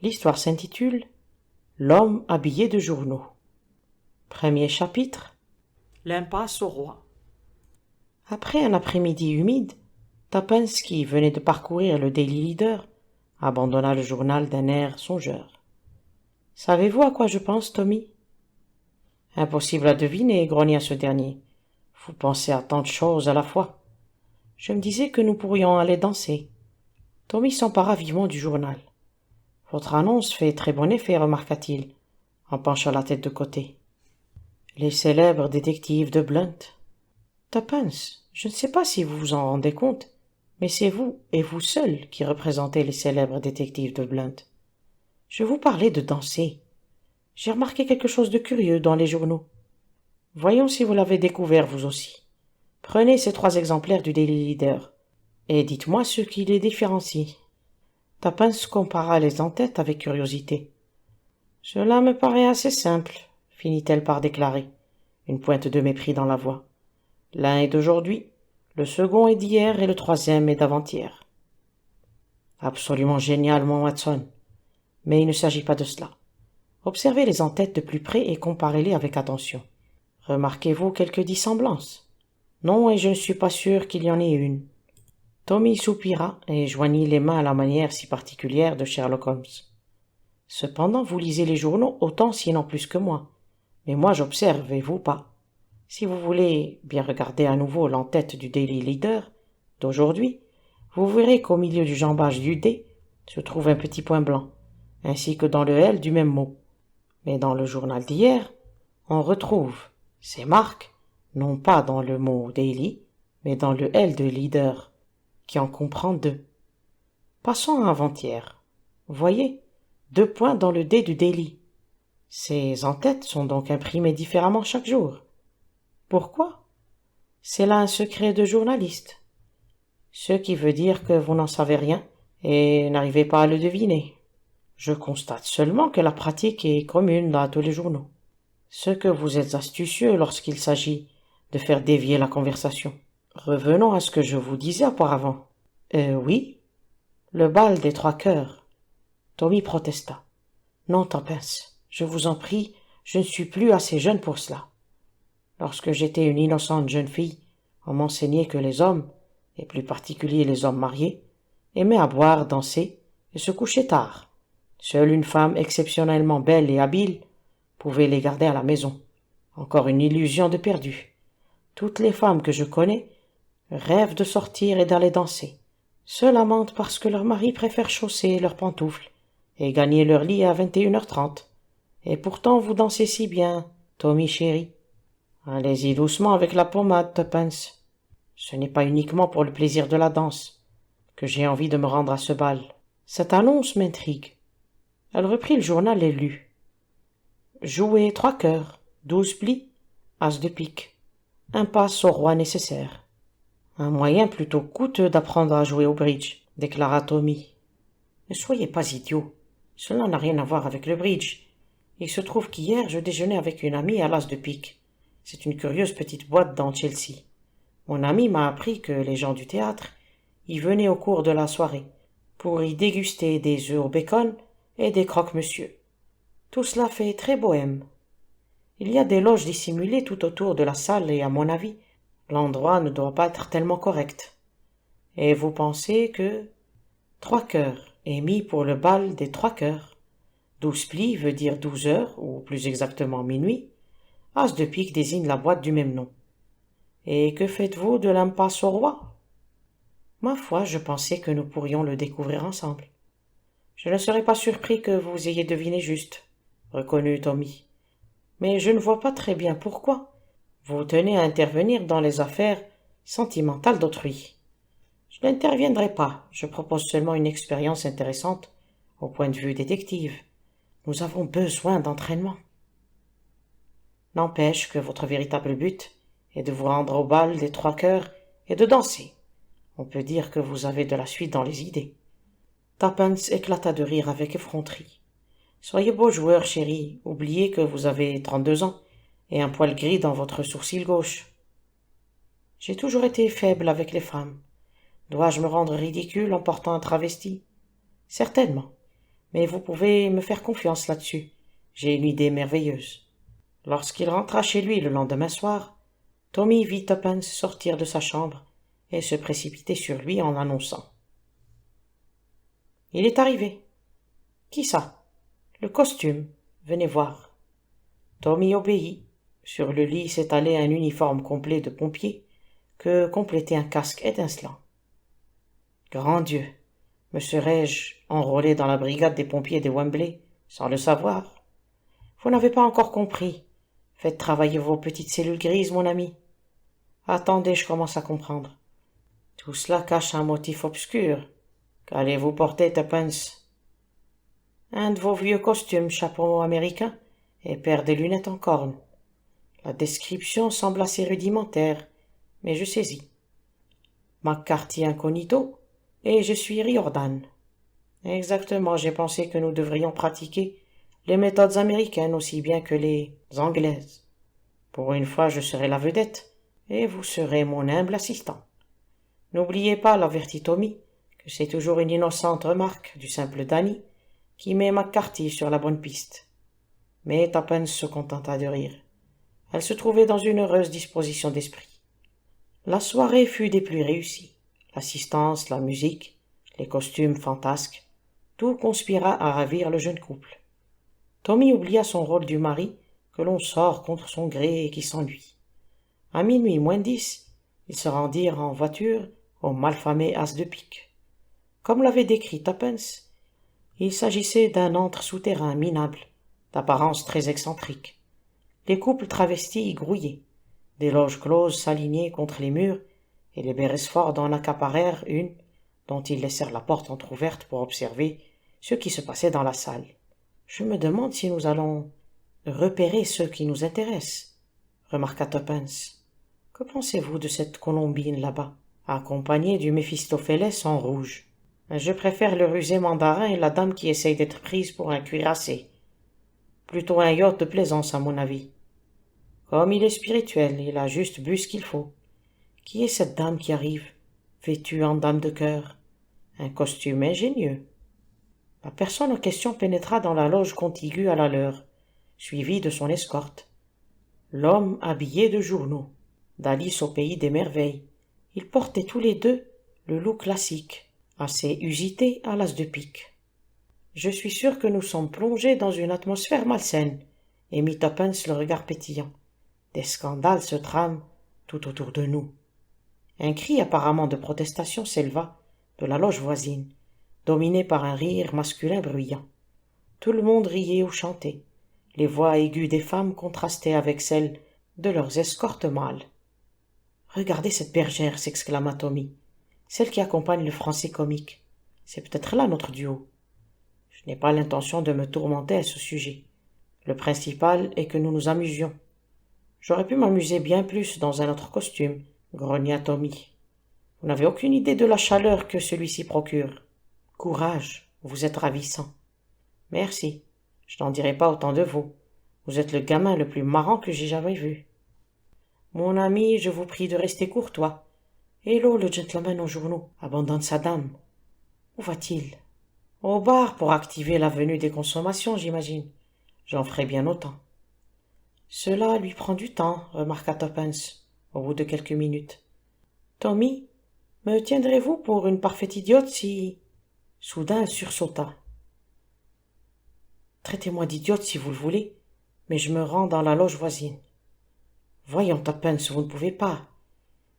L'histoire s'intitule L'homme habillé de journaux. Premier chapitre. L'impasse au roi. Après un après-midi humide, Tuppence, qui venait de parcourir le Daily Leader, abandonna le journal d'un air songeur. « Savez-vous à quoi je pense, Tommy ?» ?»« Impossible à deviner, grogna ce dernier. Vous pensez à tant de choses à la fois. Je me disais que nous pourrions aller danser. Tommy s'empara vivement du journal. « Votre annonce fait très bon effet, remarqua-t-il, en penchant la tête de côté. Les célèbres détectives de Blunt. Tuppence, je ne sais pas si vous vous en rendez compte, mais c'est vous et vous seul qui représentez les célèbres détectives de Blunt. Je vous parlais de danser. J'ai remarqué quelque chose de curieux dans les journaux. Voyons si vous l'avez découvert vous aussi. Prenez ces 3 exemplaires du Daily Leader et dites-moi ce qui les différencie. » Tuppence compara les en-têtes avec curiosité. « Cela me paraît assez simple, » finit-elle par déclarer, une pointe de mépris dans la voix. « L'un est d'aujourd'hui, le second est d'hier et le troisième est d'avant-hier. » Absolument génial, mon Watson. Mais il ne s'agit pas de cela. Observez les en-têtes de plus près et comparez-les avec attention. Remarquez-vous quelques dissemblances? Non, et je ne suis pas sûr qu'il y en ait une. Tommy soupira et joignit les mains à la manière si particulière de Sherlock Holmes. Cependant, vous lisez les journaux autant sinon plus que moi. Mais moi j'observe et vous pas. Si vous voulez bien regarder à nouveau l'en-tête du Daily Leader d'aujourd'hui, vous verrez qu'au milieu du jambage du D se trouve un petit point blanc, ainsi que dans le L du même mot. Mais dans le journal d'hier, on retrouve ces marques, non pas dans le mot Daily, mais dans le L de Leader, qui en comprend 2. Passons à avant-hier. Voyez, 2 points dans le D du Daily. Ces en-têtes sont donc imprimées différemment chaque jour. Pourquoi? C'est là un secret de journaliste. Ce qui veut dire que vous n'en savez rien et n'arrivez pas à le deviner. Je constate seulement que la pratique est commune dans tous les journaux. Ce que vous êtes astucieux lorsqu'il s'agit de faire dévier la conversation. Revenons à ce que je vous disais auparavant. Oui, le bal des 3 cœurs. Tommy protesta. Non, Tuppence, je vous en prie, je ne suis plus assez jeune pour cela. Lorsque j'étais une innocente jeune fille, on m'enseignait que les hommes, et plus particuliers les hommes mariés, aimaient à boire, danser et se coucher tard. Seule une femme exceptionnellement belle et habile pouvait les garder à la maison. Encore une illusion de perdu. Toutes les femmes que je connais rêvent de sortir et d'aller danser. Se lamentent parce que leur mari préfère chausser leurs pantoufles et gagner leur lit à 21h30. Et pourtant vous dansez si bien, Tommy chéri. Allez-y doucement avec la pommade, Tuppence. Ce n'est pas uniquement pour le plaisir de la danse que j'ai envie de me rendre à ce bal. Cette annonce m'intrigue. Elle reprit le journal et lut. Jouer 3 cœurs, 12 plis, as de pique. Impasse au roi nécessaire. Un moyen plutôt coûteux d'apprendre à jouer au bridge, déclara Tommy. Ne soyez pas idiot. Cela n'a rien à voir avec le bridge. Il se trouve qu'hier je déjeunais avec une amie à l'as de pique. C'est une curieuse petite boîte dans Chelsea. Mon ami m'a appris que les gens du théâtre y venaient au cours de la soirée pour y déguster des œufs au bacon et des croque-monsieur. Tout cela fait très bohème. Il y a des loges dissimulées tout autour de la salle et à mon avis, l'endroit ne doit pas être tellement correct. Et vous pensez que 3 cœurs est mis pour le bal des 3 cœurs. 12 plis veut dire 12 heures, ou plus exactement minuit. As de pique désigne la boîte du même nom. Et que faites-vous de l'impasse au roi? Ma foi, je pensais que nous pourrions le découvrir ensemble. Je ne serais pas surpris que vous ayez deviné juste, reconnut Tommy. Mais je ne vois pas très bien pourquoi vous tenez à intervenir dans les affaires sentimentales d'autrui. Je n'interviendrai pas, je propose seulement une expérience intéressante au point de vue détective. Nous avons besoin d'entraînement. N'empêche que votre véritable but est de vous rendre au bal des 3 cœurs et de danser. On peut dire que vous avez de la suite dans les idées. Tuppence éclata de rire avec effronterie. Soyez beau joueur, chéri, oubliez que vous avez 32 ans et un poil gris dans votre sourcil gauche. J'ai toujours été faible avec les femmes. Dois-je me rendre ridicule en portant un travesti? Certainement. Mais vous pouvez me faire confiance là-dessus. J'ai une idée merveilleuse. Lorsqu'il rentra chez lui le lendemain soir, Tommy vit Tuppence sortir de sa chambre et se précipiter sur lui en annonçant. « Il est arrivé. »« Qui ça ?»« Le costume. Venez voir. » Tommy obéit. Sur le lit s'étalait un uniforme complet de pompier que complétait un casque étincelant. Grand Dieu, me serais-je enrôlé dans la brigade des pompiers de Wembley sans le savoir? Vous n'avez pas encore compris. Faites travailler vos petites cellules grises, mon ami. Attendez, je commence à comprendre. Tout cela cache un motif obscur. Qu'allez-vous porter, Tuppence? Un de vos vieux costumes, chapeau américain et paire de lunettes en corne. La description semble assez rudimentaire, mais je saisis. McCarthy incognito, et je suis Riordan. Exactement, j'ai pensé que nous devrions pratiquer les méthodes américaines aussi bien que les anglaises. Pour une fois, je serai la vedette, et vous serez mon humble assistant. N'oubliez pas, l'avertit Tommy, que c'est toujours une innocente remarque du simple Danny qui met McCarthy sur la bonne piste. Mais Tuppence se contenta de rire. Elle se trouvait dans une heureuse disposition d'esprit. La soirée fut des plus réussies. L'assistance, la musique, les costumes fantasques, tout conspira à ravir le jeune couple. Tommy oublia son rôle du mari que l'on sort contre son gré et qui s'ennuie. À minuit moins 10, ils se rendirent en voiture au malfamé as de pique. Comme l'avait décrit Tuppence, il s'agissait d'un antre souterrain minable, d'apparence très excentrique. Les couples travestis y grouillaient, des loges closes s'alignaient contre les murs, et les Beresford en accaparèrent une, dont ils laissèrent la porte entr'ouverte pour observer ce qui se passait dans la salle. Je me demande si nous allons repérer ceux qui nous intéressent, remarqua Tuppence. Que pensez-vous de cette colombine là-bas, accompagnée du Méphistophélès en rouge? Je préfère le rusé mandarin et la dame qui essaye d'être prise pour un cuirassé. Plutôt un yacht de plaisance, à mon avis. Comme il est spirituel, il a juste bu ce qu'il faut. Qui est cette dame qui arrive, vêtue en dame de cœur? Un costume ingénieux. La personne en question pénétra dans la loge contiguë à la leur, suivie de son escorte. L'homme habillé de journaux, d'Alice au pays des merveilles. Ils portaient tous les deux le look classique, assez usité à l'as de pique. Je suis sûr que nous sommes plongés dans une atmosphère malsaine, émit Tuppence le regard pétillant. Des scandales se trament tout autour de nous. Un cri apparemment de protestation s'éleva de la loge voisine, dominé par un rire masculin bruyant. Tout le monde riait ou chantait. Les voix aiguës des femmes contrastaient avec celles de leurs escortes mâles. « Regardez cette bergère » s'exclama Tommy, « celle qui accompagne le français comique. C'est peut-être là notre duo. » Je n'ai pas l'intention de me tourmenter à ce sujet. Le principal est que nous nous amusions. J'aurais pu m'amuser bien plus dans un autre costume, grogna Tommy. Vous n'avez aucune idée de la chaleur que celui-ci procure. Courage, vous êtes ravissant. Merci, je n'en dirai pas autant de vous. Vous êtes le gamin le plus marrant que j'ai jamais vu. Mon ami, je vous prie de rester courtois. Hello, le gentleman aux journaux abandonne sa dame. Où va-t-il? Au bar pour activer la venue des consommations, j'imagine. J'en ferai bien autant. Cela lui prend du temps, remarqua Tuppence, au bout de quelques minutes. Tommy, me tiendrez-vous pour une parfaite idiote si... Soudain, elle sursauta. Traitez-moi d'idiote si vous le voulez, mais je me rends dans la loge voisine. Voyons, Tuppence, vous ne pouvez pas.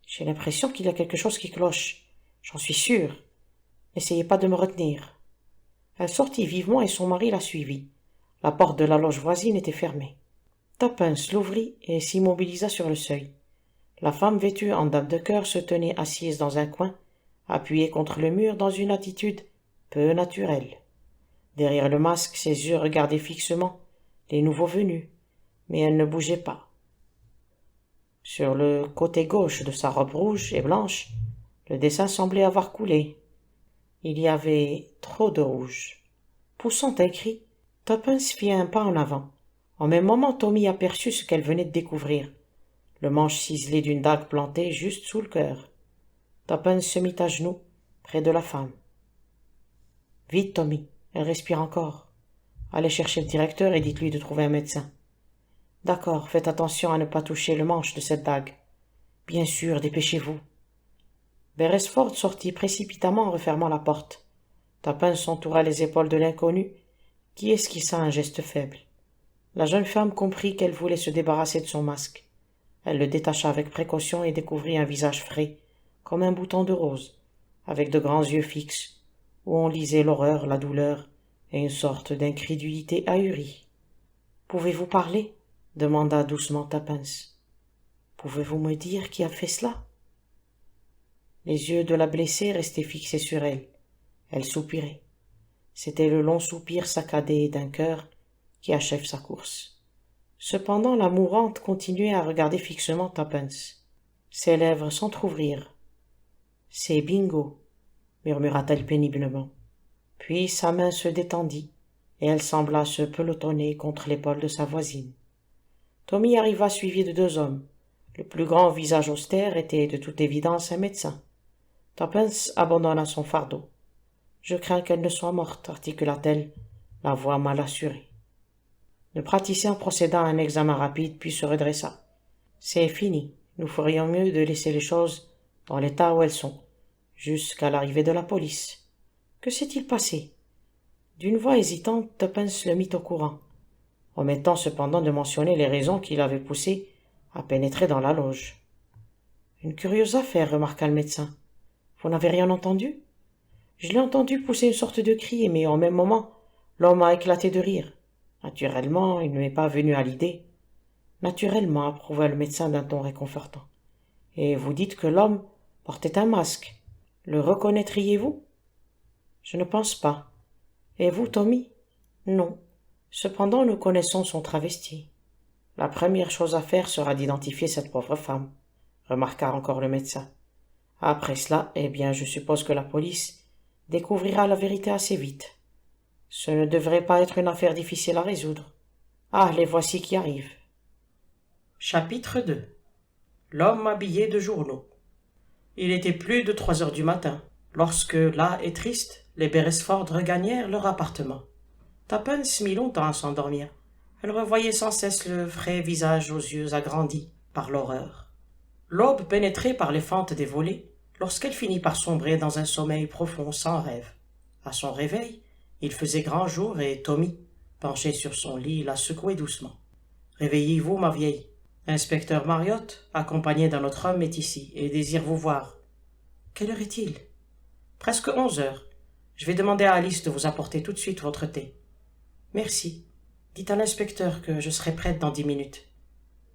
J'ai l'impression qu'il y a quelque chose qui cloche. J'en suis sûre. N'essayez pas de me retenir. Elle sortit vivement et son mari la suivit. La porte de la loge voisine était fermée. Tuppence l'ouvrit et s'immobilisa sur le seuil. La femme vêtue en dame de cœur se tenait assise dans un coin, appuyée contre le mur dans une attitude peu naturelle. Derrière le masque, ses yeux regardaient fixement les nouveaux venus, mais elle ne bougeait pas. Sur le côté gauche de sa robe rouge et blanche, le dessin semblait avoir coulé. Il y avait trop de rouge. Poussant un cri, Tuppence fit un pas en avant. En même moment, Tommy aperçut ce qu'elle venait de découvrir, le manche ciselé d'une dague plantée juste sous le cœur. Tuppence se mit à genoux, près de la femme. « Vite, Tommy, Elle respire encore. Allez chercher le directeur et dites-lui de trouver un médecin. D'accord, faites attention à ne pas toucher le manche de cette dague. Bien sûr, dépêchez-vous. Beresford sortit précipitamment en refermant la porte. Tuppence s'entoura les épaules de l'inconnu, qui esquissa un geste faible. La jeune femme comprit qu'elle voulait se débarrasser de son masque. Elle le détacha avec précaution et découvrit un visage frais, comme un bouton de rose, avec de grands yeux fixes, où on lisait l'horreur, la douleur et une sorte d'incrédulité ahurie. « Pouvez-vous parler ?» demanda doucement Tuppence. « Pouvez-vous me dire qui a fait cela ?» Les yeux de la blessée restaient fixés sur elle. Elle soupirait. C'était le long soupir saccadé d'un cœur qui achève sa course. Cependant, la mourante continuait à regarder fixement Tuppence. Ses lèvres s'entr'ouvrirent. « C'est Bingo », murmura-t-elle péniblement. Puis sa main se détendit, et elle sembla se pelotonner contre l'épaule de sa voisine. Tommy arriva suivi de 2 hommes. Le plus grand, au visage austère, était de toute évidence un médecin. Tuppence abandonna son fardeau. « Je crains qu'elle ne soit morte, » articula-t-elle, la voix mal assurée. Le praticien procéda à un examen rapide, puis se redressa. « C'est fini. Nous ferions mieux de laisser les choses dans l'état où elles sont, jusqu'à l'arrivée de la police. Que s'est-il passé ?» D'une voix hésitante, Tuppence le mit au courant, omettant cependant de mentionner les raisons qui l'avaient poussé à pénétrer dans la loge. « Une curieuse affaire, remarqua le médecin. Vous n'avez rien entendu ? Je l'ai entendu pousser une sorte de cri, mais au même moment, l'homme a éclaté de rire. Naturellement, il ne m'est pas venu à l'idée. Naturellement, approuva le médecin d'un ton réconfortant. Et vous dites que l'homme portait un masque. Le reconnaîtriez-vous ? Je ne pense pas. Et vous, Tommy ? Non. Cependant, nous connaissons son travesti. La première chose à faire sera d'identifier cette pauvre femme, remarqua encore le médecin. Après cela, eh bien, je suppose que la police découvrira la vérité assez vite. Ce ne devrait pas être une affaire difficile à résoudre. Ah, les voici qui arrivent. Chapitre 2. L'homme habillé de journaux. Il était plus de 3 heures du matin, lorsque, las et tristes, les Beresford regagnèrent leur appartement. Tuppence mit longtemps à s'endormir. Elle revoyait sans cesse le frais visage aux yeux agrandis par l'horreur. L'aube pénétrait par les fentes des volets, lorsqu'elle finit par sombrer dans un sommeil profond sans rêve. À son réveil, il faisait grand jour et Tommy, penché sur son lit, la secouait doucement. « Réveillez-vous, ma vieille. Inspecteur Marriott, accompagné d'un autre homme, est ici et désire vous voir. »« Quelle heure est-il » ?»« Presque 11 heures. Je vais demander à Alice de vous apporter tout de suite votre thé. »« Merci. Dites à l'inspecteur que je serai prête dans 10 minutes. »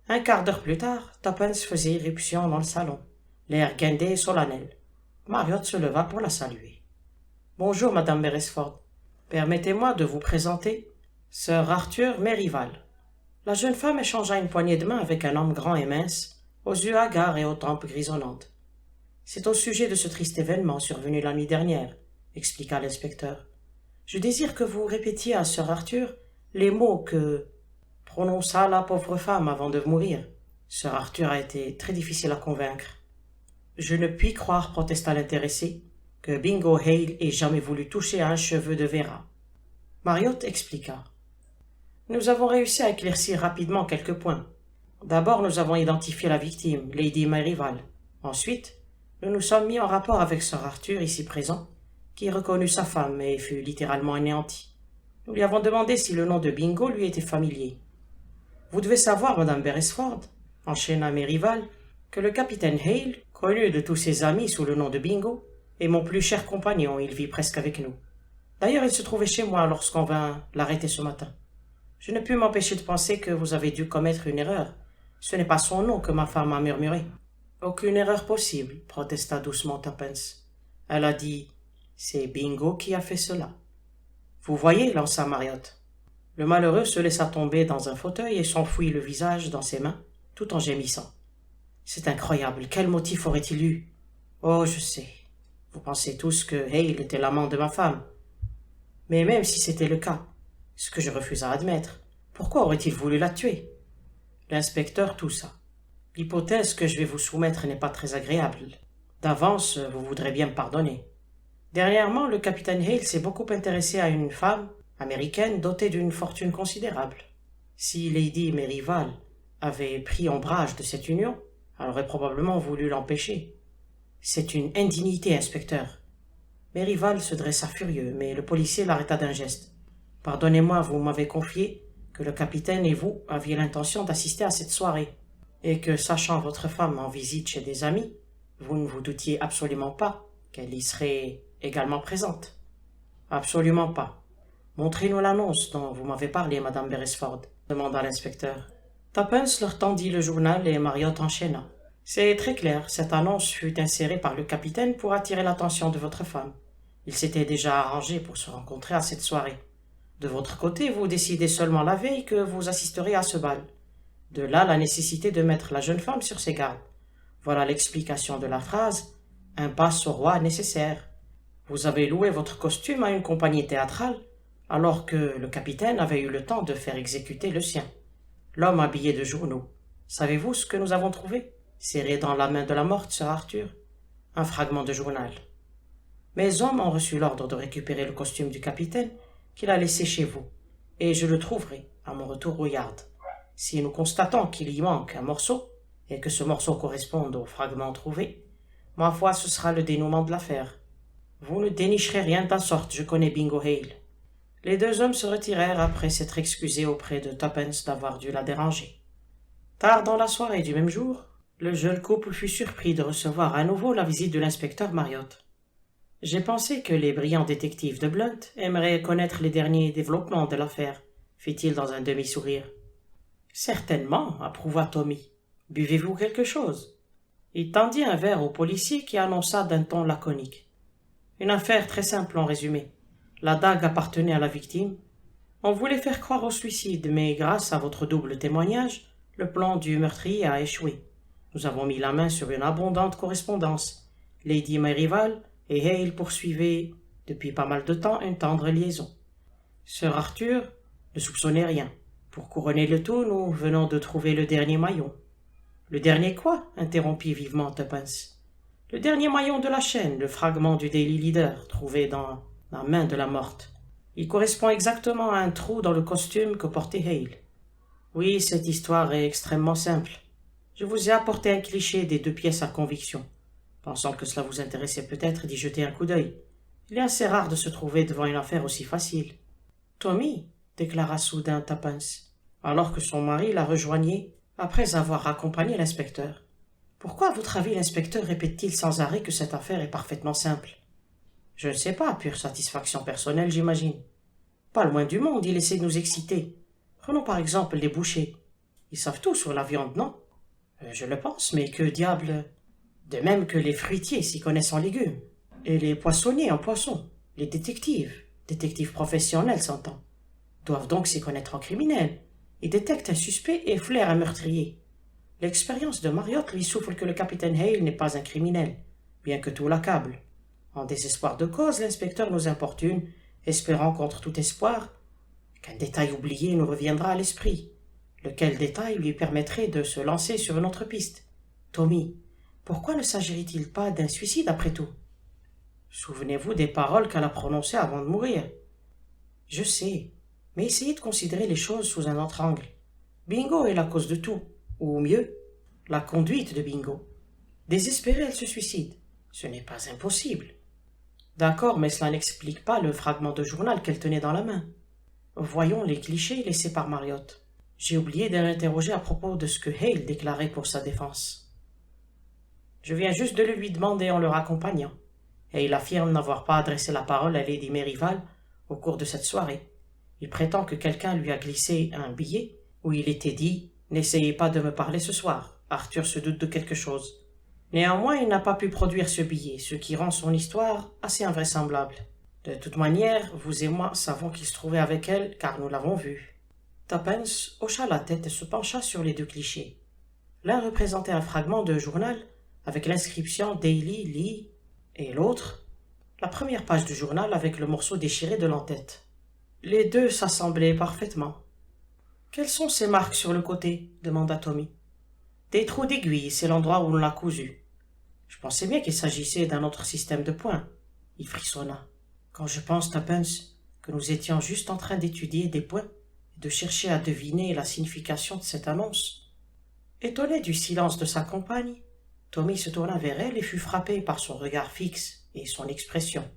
Un quart d'heure plus tard, Tuppence faisait irruption dans le salon, l'air guindé et solennel. Marriott se leva pour la saluer. « Bonjour, madame Beresford. Permettez-moi de vous présenter Sir Arthur Merivale. » La jeune femme échangea une poignée de main avec un homme grand et mince, aux yeux hagards et aux tempes grisonnantes. « C'est au sujet de ce triste événement survenu la nuit dernière, » expliqua l'inspecteur. « Je désire que vous répétiez à Sir Arthur les mots que prononça la pauvre femme avant de mourir. Sir Arthur a été très difficile à convaincre. »« Je ne puis croire, protesta l'intéressé, que Bingo Hale ait jamais voulu toucher à un cheveu de Vera. » Marriott expliqua. Nous avons réussi à éclaircir rapidement quelques points. D'abord, nous avons identifié la victime, Lady Merivale. Ensuite, nous nous sommes mis en rapport avec Sir Arthur, ici présent, qui reconnut sa femme et fut littéralement anéanti. Nous lui avons demandé si le nom de Bingo lui était familier. Vous devez savoir, madame Beresford, enchaîna Merivale, que le capitaine Hale, connu de tous ses amis sous le nom de Bingo, est mon plus cher compagnon, il vit presque avec nous. D'ailleurs, il se trouvait chez moi lorsqu'on vint l'arrêter ce matin. Je ne pus m'empêcher de penser que vous avez dû commettre une erreur. Ce n'est pas son nom que ma femme a murmuré. Aucune erreur possible, protesta doucement Tuppence. Elle a dit « C'est Bingo qui a fait cela. » Vous voyez, lança Marriott. Le malheureux se laissa tomber dans un fauteuil et s'enfouit le visage dans ses mains, tout en gémissant. C'est incroyable, quel motif aurait-il eu? Oh, je sais. Vous pensez tous que Hale était l'amant de ma femme. Mais même si c'était le cas, ce que je refuse à admettre, pourquoi aurait-il voulu la tuer? L'inspecteur toussa. L'hypothèse que je vais vous soumettre n'est pas très agréable. D'avance, vous voudrez bien me pardonner. Dernièrement, le capitaine Hale s'est beaucoup intéressé à une femme américaine dotée d'une fortune considérable. Si Lady Merrival avait pris ombrage de cette union, elle aurait probablement voulu l'empêcher. C'est une indignité, inspecteur. Merrival se dressa furieux, mais le policier l'arrêta d'un geste. Pardonnez-moi, vous m'avez confié que le capitaine et vous aviez l'intention d'assister à cette soirée, et que, sachant votre femme en visite chez des amis, vous ne vous doutiez absolument pas qu'elle y serait également présente. Absolument pas. Montrez-nous l'annonce dont vous m'avez parlé, madame Beresford, demanda l'inspecteur. Tuppence leur tendit le journal et Marriott enchaîna. C'est très clair, cette annonce fut insérée par le capitaine pour attirer l'attention de votre femme. Il s'était déjà arrangé pour se rencontrer à cette soirée. De votre côté, vous décidez seulement la veille que vous assisterez à ce bal. De là la nécessité de mettre la jeune femme sur ses gardes. Voilà l'explication de la phrase « un passe au roi nécessaire ». Vous avez loué votre costume à une compagnie théâtrale, alors que le capitaine avait eu le temps de faire exécuter le sien. L'homme habillé de journaux. Savez-vous ce que nous avons trouvé, serré dans la main de la morte, sir Arthur? Un fragment de journal. Mes hommes ont reçu l'ordre de récupérer le costume du capitaine qu'il a laissé chez vous, et je le trouverai à mon retour au yard. Si nous constatons qu'il y manque un morceau, et que ce morceau corresponde au fragment trouvé, ma foi, ce sera le dénouement de l'affaire. Vous ne dénicherez rien de la sorte, je connais Bingo Hale. Les deux hommes se retirèrent après s'être excusés auprès de Tuppence d'avoir dû la déranger. Tard dans la soirée du même jour, le jeune couple fut surpris de recevoir à nouveau la visite de l'inspecteur Marriott. « J'ai pensé que les brillants détectives de Blunt aimeraient connaître les derniers développements de l'affaire, fit-il dans un demi-sourire. « Certainement, approuva Tommy. Buvez-vous quelque chose ?» Il tendit un verre au policier qui annonça d'un ton laconique. « Une affaire très simple en résumé. La dague appartenait à la victime. On voulait faire croire au suicide, mais grâce à votre double témoignage, le plan du meurtrier a échoué. Nous avons mis la main sur une abondante correspondance. Lady Merrival et Hale poursuivaient, depuis pas mal de temps, une tendre liaison. Sir Arthur ne soupçonnait rien. Pour couronner le tout, nous venons de trouver le dernier maillon. « Le dernier quoi ?» interrompit vivement Tuppence. « Le dernier maillon de la chaîne, le fragment du Daily Leader, trouvé dans la main de la morte. Il correspond exactement à un trou dans le costume que portait Hale. Oui, cette histoire est extrêmement simple. Je vous ai apporté un cliché des 2 pièces à conviction. Pensant que cela vous intéressait peut-être d'y jeter un coup d'œil. Il est assez rare de se trouver devant une affaire aussi facile. Tommy, déclara soudain Tuppence, alors que son mari la rejoignait après avoir accompagné l'inspecteur. Pourquoi, à votre avis, l'inspecteur répète-t-il sans arrêt que cette affaire est parfaitement simple? Je ne sais pas, pure satisfaction personnelle, j'imagine. Pas loin du monde, il essaie de nous exciter. Prenons par exemple les bouchers. Ils savent tout sur la viande, non? Je le pense, mais que diable... De même que les fruitiers s'y connaissent en légumes. Et les poissonniers en poissons. Les détectives professionnels s'entend, doivent donc s'y connaître en criminel. Ils détectent un suspect et flairent un meurtrier. L'expérience de Marriott lui souffle que le capitaine Hale n'est pas un criminel, bien que tout l'accable. En désespoir de cause, l'inspecteur nous importune, espérant contre tout espoir qu'un détail oublié nous reviendra à l'esprit, lequel détail lui permettrait de se lancer sur une autre piste. Tommy, pourquoi ne s'agirait-il pas d'un suicide après tout? Souvenez-vous des paroles qu'elle a prononcées avant de mourir. Je sais, mais essayez de considérer les choses sous un autre angle. Bingo est la cause de tout, ou mieux, la conduite de Bingo. Désespérée, elle se suicide. Ce n'est pas impossible. D'accord, mais cela n'explique pas le fragment de journal qu'elle tenait dans la main. Voyons les clichés laissés par Marriott. J'ai oublié de l'interroger à propos de ce que Hale déclarait pour sa défense. Je viens juste de le lui demander en le raccompagnant, et il affirme n'avoir pas adressé la parole à Lady Merrival au cours de cette soirée. Il prétend que quelqu'un lui a glissé un billet où il était dit « N'essayez pas de me parler ce soir, Arthur se doute de quelque chose ». Néanmoins, il n'a pas pu produire ce billet, ce qui rend son histoire assez invraisemblable. De toute manière, vous et moi savons qu'il se trouvait avec elle, car nous l'avons vu. Tuppence hocha la tête et se pencha sur les 2 clichés. L'un représentait un fragment de journal avec l'inscription Daily Lee, et l'autre, la première page du journal avec le morceau déchiré de l'entête. Les 2 s'assemblaient parfaitement. « Quelles sont ces marques sur le côté ?» demanda Tommy. « Des trous d'aiguille, c'est l'endroit où on l'a cousu. Je pensais bien qu'il s'agissait d'un autre système de points. Il frissonna. Quand je pense, Tuppence, que nous étions juste en train d'étudier des points et de chercher à deviner la signification de cette annonce. Étonné du silence de sa compagne, Tommy se tourna vers elle et fut frappé par son regard fixe et son expression.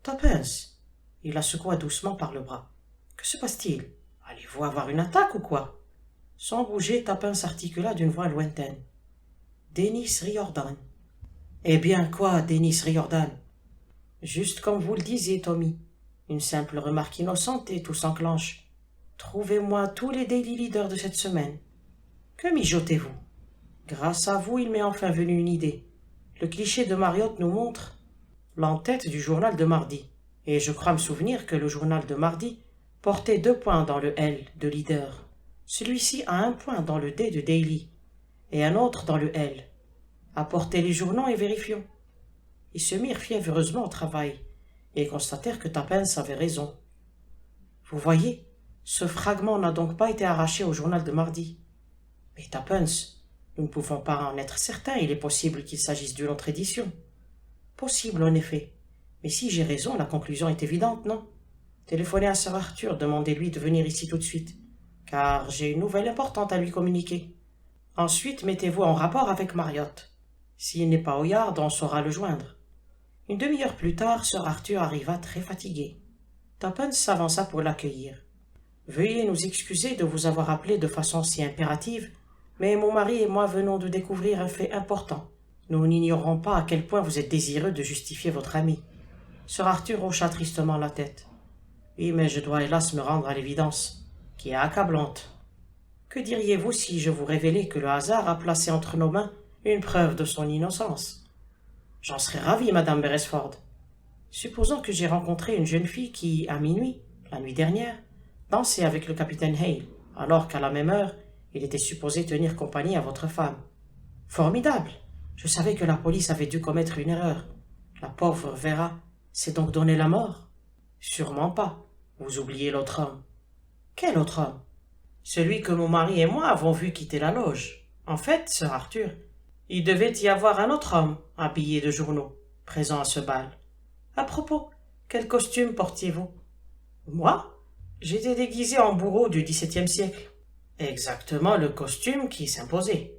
Tuppence, il la secoua doucement par le bras. Que se passe-t-il? Allez-vous avoir une attaque ou quoi? Sans bouger, Tuppence articula d'une voix lointaine. Dennis Riordan. Eh bien quoi, Dennis Riordan? Juste comme vous le disiez, Tommy. Une simple remarque innocente et tout s'enclenche. Trouvez-moi tous les daily leaders de cette semaine. Que mijotez-vous? Grâce à vous, il m'est enfin venu une idée. Le cliché de Marriott nous montre l'en-tête du journal de mardi. Et je crois me souvenir que le journal de mardi portait 2 points dans le L de leader. Celui-ci a 1 point dans le D de daily et un autre dans le L. Apportez les journaux et vérifions. Ils se mirent fiévreusement au travail et constatèrent que Tuppence avait raison. Vous voyez, ce fragment n'a donc pas été arraché au journal de mardi. Mais Tuppence, nous ne pouvons pas en être certains, il est possible qu'il s'agisse d'une autre édition. Possible en effet, mais si j'ai raison, la conclusion est évidente, non? Téléphonez à Sir Arthur, demandez-lui de venir ici tout de suite, car j'ai une nouvelle importante à lui communiquer. Ensuite, mettez-vous en rapport avec Marriott. S'il n'est pas au yard, on saura le joindre. Une demi-heure plus tard, Sir Arthur arriva très fatigué. Tuppence s'avança pour l'accueillir. « Veuillez nous excuser de vous avoir appelé de façon si impérative, mais mon mari et moi venons de découvrir un fait important. Nous n'ignorons pas à quel point vous êtes désireux de justifier votre ami. » Sir Arthur hocha tristement la tête. « Oui, mais je dois hélas me rendre à l'évidence, qui est accablante. Que diriez-vous si je vous révélais que le hasard a placé entre nos mains une preuve de son innocence? » J'en serais ravi, Madame Beresford. Supposons que j'ai rencontré une jeune fille qui, à minuit, la nuit dernière, dansait avec le capitaine Hale, alors qu'à la même heure, il était supposé tenir compagnie à votre femme. Formidable! Je savais que la police avait dû commettre une erreur. La pauvre Vera s'est donc donné la mort? Sûrement pas. Vous oubliez l'autre homme. Quel autre homme? Celui que mon mari et moi avons vu quitter la loge. En fait, Sir Arthur, il devait y avoir un autre homme, habillé de journaux, présent à ce bal. À propos, quel costume portiez-vous? Moi? J'étais déguisé en bourreau du XVIIe siècle. Exactement le costume qui s'imposait.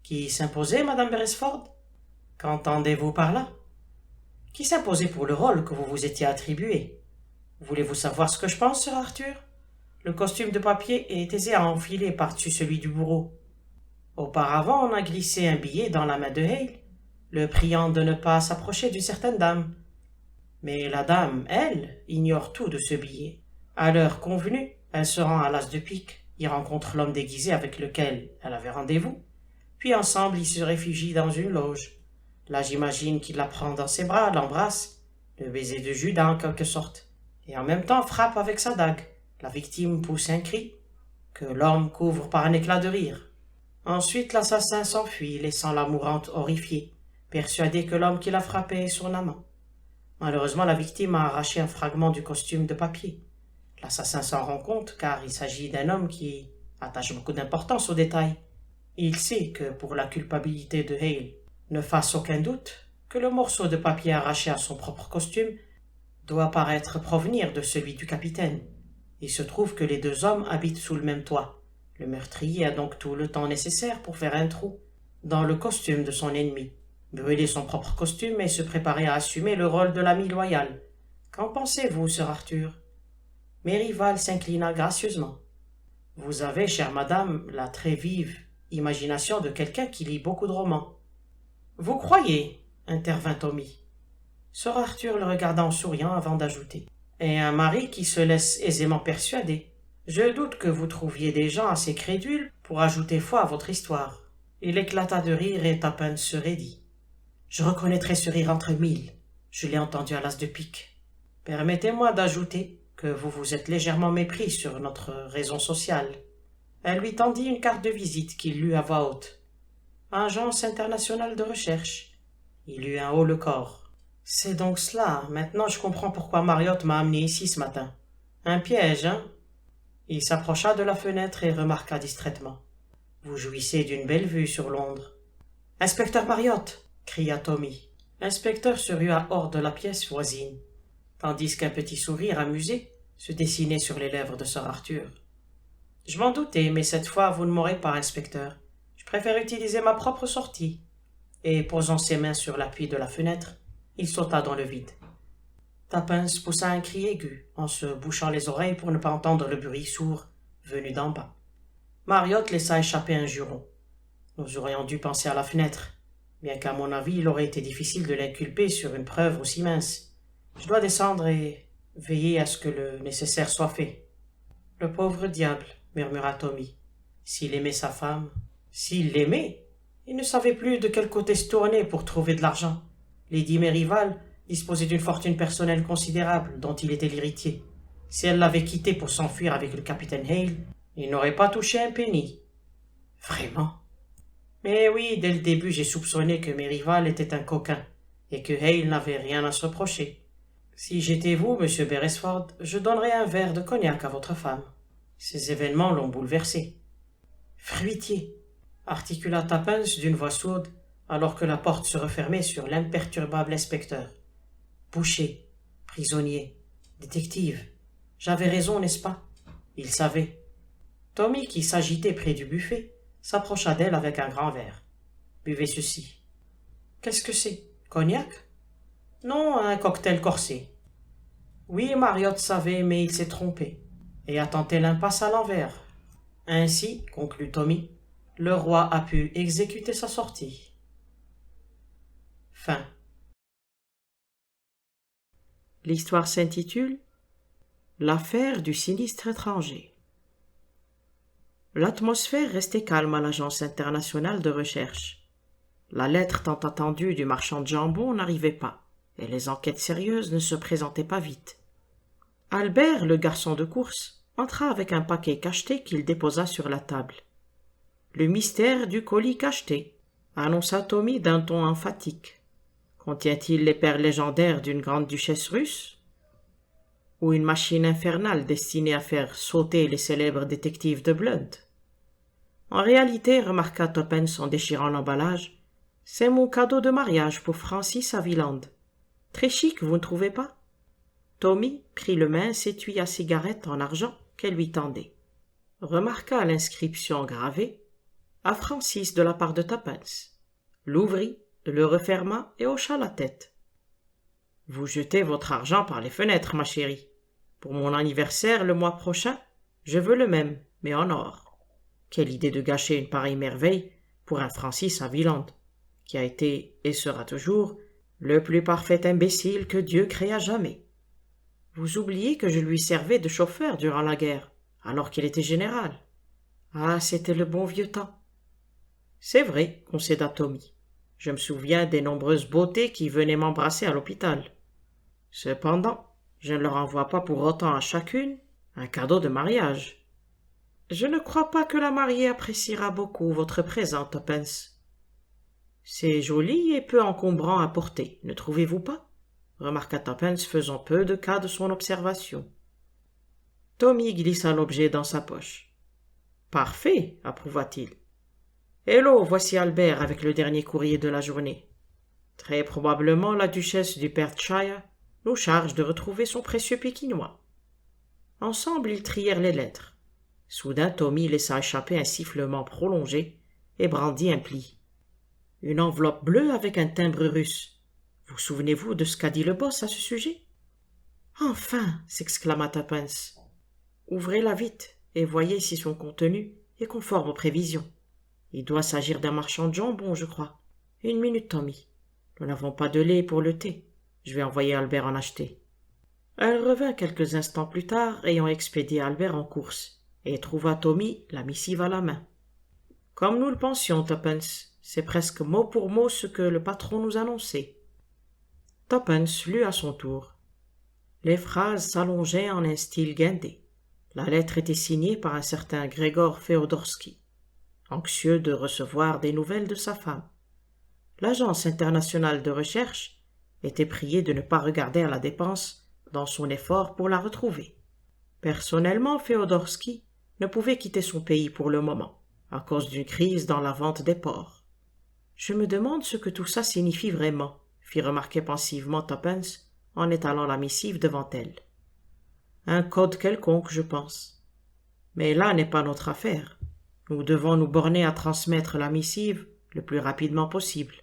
Qui s'imposait, Madame Beresford? Qu'entendez-vous par là? Qui s'imposait pour le rôle que vous vous étiez attribué. Voulez-vous savoir ce que je pense, Sir Arthur? Le costume de papier est aisé à enfiler par-dessus celui du bourreau. Auparavant, on a glissé un billet dans la main de Hale, le priant de ne pas s'approcher d'une certaine dame. Mais la dame, elle, ignore tout de ce billet. À l'heure convenue, elle se rend à l'as de pique, y rencontre l'homme déguisé avec lequel elle avait rendez-vous, puis ensemble ils se réfugient dans une loge. Là, j'imagine qu'il la prend dans ses bras, l'embrasse, le baiser de Judas en quelque sorte, et en même temps frappe avec sa dague. La victime pousse un cri, que l'homme couvre par un éclat de rire. Ensuite, l'assassin s'enfuit, laissant la mourante horrifiée, persuadée que l'homme qui l'a frappée est son amant. Malheureusement, la victime a arraché un fragment du costume de papier. L'assassin s'en rend compte, car il s'agit d'un homme qui attache beaucoup d'importance aux détails. Il sait que, pour la culpabilité de Hale, ne fasse aucun doute que le morceau de papier arraché à son propre costume doit paraître provenir de celui du capitaine. Il se trouve que les 2 hommes habitent sous le même toit. Le meurtrier a donc tout le temps nécessaire pour faire un trou dans le costume de son ennemi, brûler son propre costume et se préparer à assumer le rôle de l'ami loyal. Qu'en pensez-vous, Sir Arthur? Mes rivales s'inclina gracieusement. Vous avez, chère madame, la très vive imagination de quelqu'un qui lit beaucoup de romans. Vous croyez? Intervint Tommy. Sir Arthur le regarda en souriant avant d'ajouter. Et un mari qui se laisse aisément persuader. Je doute que vous trouviez des gens assez crédules pour ajouter foi à votre histoire. Il éclata de rire et Tuppence se raidit. Je reconnaîtrai ce rire entre 1000. Je l'ai entendu à l'as de pique. Permettez-moi d'ajouter que vous vous êtes légèrement mépris sur notre raison sociale. Elle lui tendit une carte de visite qu'il lut à voix haute. Agence internationale de recherche. Il eut un haut le corps. C'est donc cela. Maintenant je comprends pourquoi Marriott m'a amené ici ce matin. Un piège, hein? Il s'approcha de la fenêtre et remarqua distraitement. Vous jouissez d'une belle vue sur Londres. Inspecteur Marriott, cria Tommy. L'inspecteur se rua hors de la pièce voisine, tandis qu'un petit sourire amusé se dessinait sur les lèvres de Sir Arthur. « Je m'en doutais, mais cette fois vous ne m'aurez pas, inspecteur. Je préfère utiliser ma propre sortie. » Et posant ses mains sur l'appui de la fenêtre, il sauta dans le vide. Tuppence poussa un cri aigu, en se bouchant les oreilles pour ne pas entendre le bruit sourd venu d'en bas. Marriott laissa échapper un juron. Nous aurions dû penser à la fenêtre, bien qu'à mon avis il aurait été difficile de l'inculper sur une preuve aussi mince. Je dois descendre et veiller à ce que le nécessaire soit fait. Le pauvre diable, murmura Tommy. S'il aimait sa femme, s'il l'aimait, il ne savait plus de quel côté se tourner pour trouver de l'argent. Lady Merrival disposait d'une fortune personnelle considérable dont il était l'héritier. Si elle l'avait quitté pour s'enfuir avec le capitaine Hale, il n'aurait pas touché un penny. Vraiment? Mais oui, dès le début j'ai soupçonné que Merrival était un coquin, et que Hale n'avait rien à se reprocher. Si j'étais vous, monsieur Beresford, je donnerais un verre de cognac à votre femme. Ces événements l'ont bouleversé. Fruitier, articula Tuppence d'une voix sourde, alors que la porte se refermait sur l'imperturbable inspecteur. Boucher, prisonnier, détective. J'avais raison, n'est-ce pas? Il savait. Tommy, qui s'agitait près du buffet, s'approcha d'elle avec un grand verre. Buvez ceci. Qu'est-ce que c'est? Cognac? Non, un cocktail corsé. Oui, Marriott savait, mais il s'est trompé, et a tenté l'impasse à l'envers. Ainsi, conclut Tommy, le roi a pu exécuter sa sortie. Fin. L'histoire s'intitule L'affaire du sinistre étranger. L'atmosphère restait calme à l'Agence internationale de recherche. La lettre tant attendue du marchand de jambon n'arrivait pas, et les enquêtes sérieuses ne se présentaient pas vite. Albert, le garçon de course, entra avec un paquet cacheté qu'il déposa sur la table. « Le mystère du colis cacheté », annonça Tommy d'un ton emphatique. « Contient-il les perles légendaires d'une grande duchesse russe ? Ou une machine infernale destinée à faire sauter les célèbres détectives de Blood ? » En réalité, remarqua Tuppence en déchirant l'emballage, c'est mon cadeau de mariage pour Francis à Wieland. Très chic, vous ne trouvez pas? Tommy prit le mince étui à cigarette en argent qu'elle lui tendait, remarqua l'inscription gravée « À Francis de la part de Tuppence », l'ouvrit, le referma et hocha la tête. « Vous jetez votre argent par les fenêtres, ma chérie. Pour mon anniversaire le mois prochain, je veux le même, mais en or. Quelle idée de gâcher une pareille merveille pour un Francis à Wieland, qui a été et sera toujours le plus parfait imbécile que Dieu créa jamais. Vous oubliez que je lui servais de chauffeur durant la guerre, alors qu'il était général. Ah, c'était le bon vieux temps. C'est vrai, concéda Tommy. Je me souviens des nombreuses beautés qui venaient m'embrasser à l'hôpital. Cependant, je ne leur envoie pas pour autant à chacune un cadeau de mariage. Je ne crois pas que la mariée appréciera beaucoup votre présent, Tuppence. C'est joli et peu encombrant à porter, ne trouvez-vous pas? Remarqua Tuppence, faisant peu de cas de son observation. Tommy glissa l'objet dans sa poche. Parfait, approuva-t-il. Hello, voici Albert avec le dernier courrier de la journée. Très probablement la duchesse du Perthshire nous charge de retrouver son précieux pékinois. Ensemble, ils trièrent les lettres. Soudain, Tommy laissa échapper un sifflement prolongé et brandit un pli. Une enveloppe bleue avec un timbre russe. Vous souvenez-vous de ce qu'a dit le boss à ce sujet? Enfin, s'exclama Tuppence. Ouvrez-la vite et voyez si son contenu est conforme aux prévisions. Il doit s'agir d'un marchand de jambon, je crois. Une minute, Tommy. Nous n'avons pas de lait pour le thé. Je vais envoyer Albert en acheter. Elle revint quelques instants plus tard, ayant expédié Albert en course, et trouva Tommy la missive à la main. Comme nous le pensions, Tuppence, c'est presque mot pour mot ce que le patron nous annonçait. Tuppence lut à son tour. Les phrases s'allongeaient en un style guindé. La lettre était signée par un certain Grégor Feodorski, anxieux de recevoir des nouvelles de sa femme. L'Agence internationale de recherche était priée de ne pas regarder à la dépense dans son effort pour la retrouver. Personnellement, Feodorski ne pouvait quitter son pays pour le moment, à cause d'une crise dans la vente des porcs. Je me demande ce que tout ça signifie vraiment, fit remarquer pensivement Tuppence en étalant la missive devant elle. Un code quelconque, je pense. Mais là n'est pas notre affaire. Nous devons nous borner à transmettre la missive le plus rapidement possible.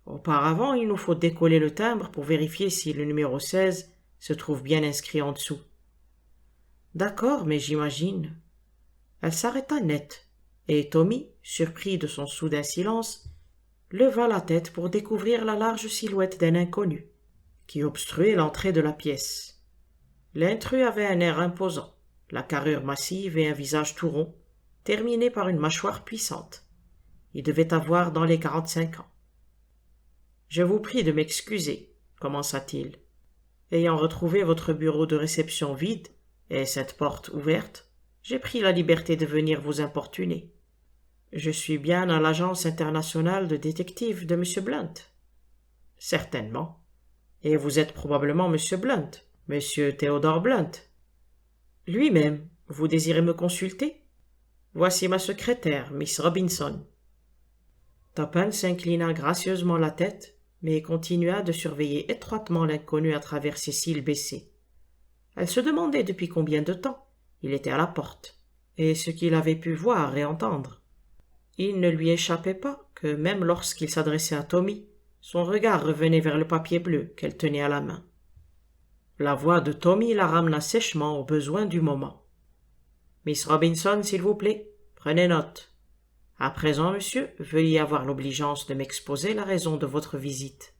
Auparavant, il nous faut décoller le timbre pour vérifier si le numéro 16 se trouve bien inscrit en dessous. D'accord, mais j'imagine. Elle s'arrêta net, et Tommy, surpris de son soudain silence, leva la tête pour découvrir la large silhouette d'un inconnu, qui obstruait l'entrée de la pièce. L'intrus avait un air imposant, la carrure massive et un visage tout rond, terminé par une mâchoire puissante. Il devait avoir dans les 45 ans. « Je vous prie de m'excuser, » commença-t-il. « Ayant retrouvé votre bureau de réception vide et cette porte ouverte, j'ai pris la liberté de venir vous importuner. Je suis bien à l'agence internationale de détectives de M. Blunt. »« Certainement. Et vous êtes probablement M. Blunt, M. Theodore Blunt. »« Lui-même. Vous désirez me consulter ? Voici ma secrétaire, Miss Robinson. » Tuppence inclina gracieusement la tête, mais continua de surveiller étroitement l'inconnu à travers ses cils baissés. Elle se demandait depuis combien de temps il était à la porte, et ce qu'il avait pu voir et entendre. Il ne lui échappait pas que même lorsqu'il s'adressait à Tommy, son regard revenait vers le papier bleu qu'elle tenait à la main. La voix de Tommy la ramena sèchement aux besoins du moment. « Miss Robinson, s'il vous plaît, prenez note. À présent, monsieur, veuillez avoir l'obligeance de m'exposer la raison de votre visite. »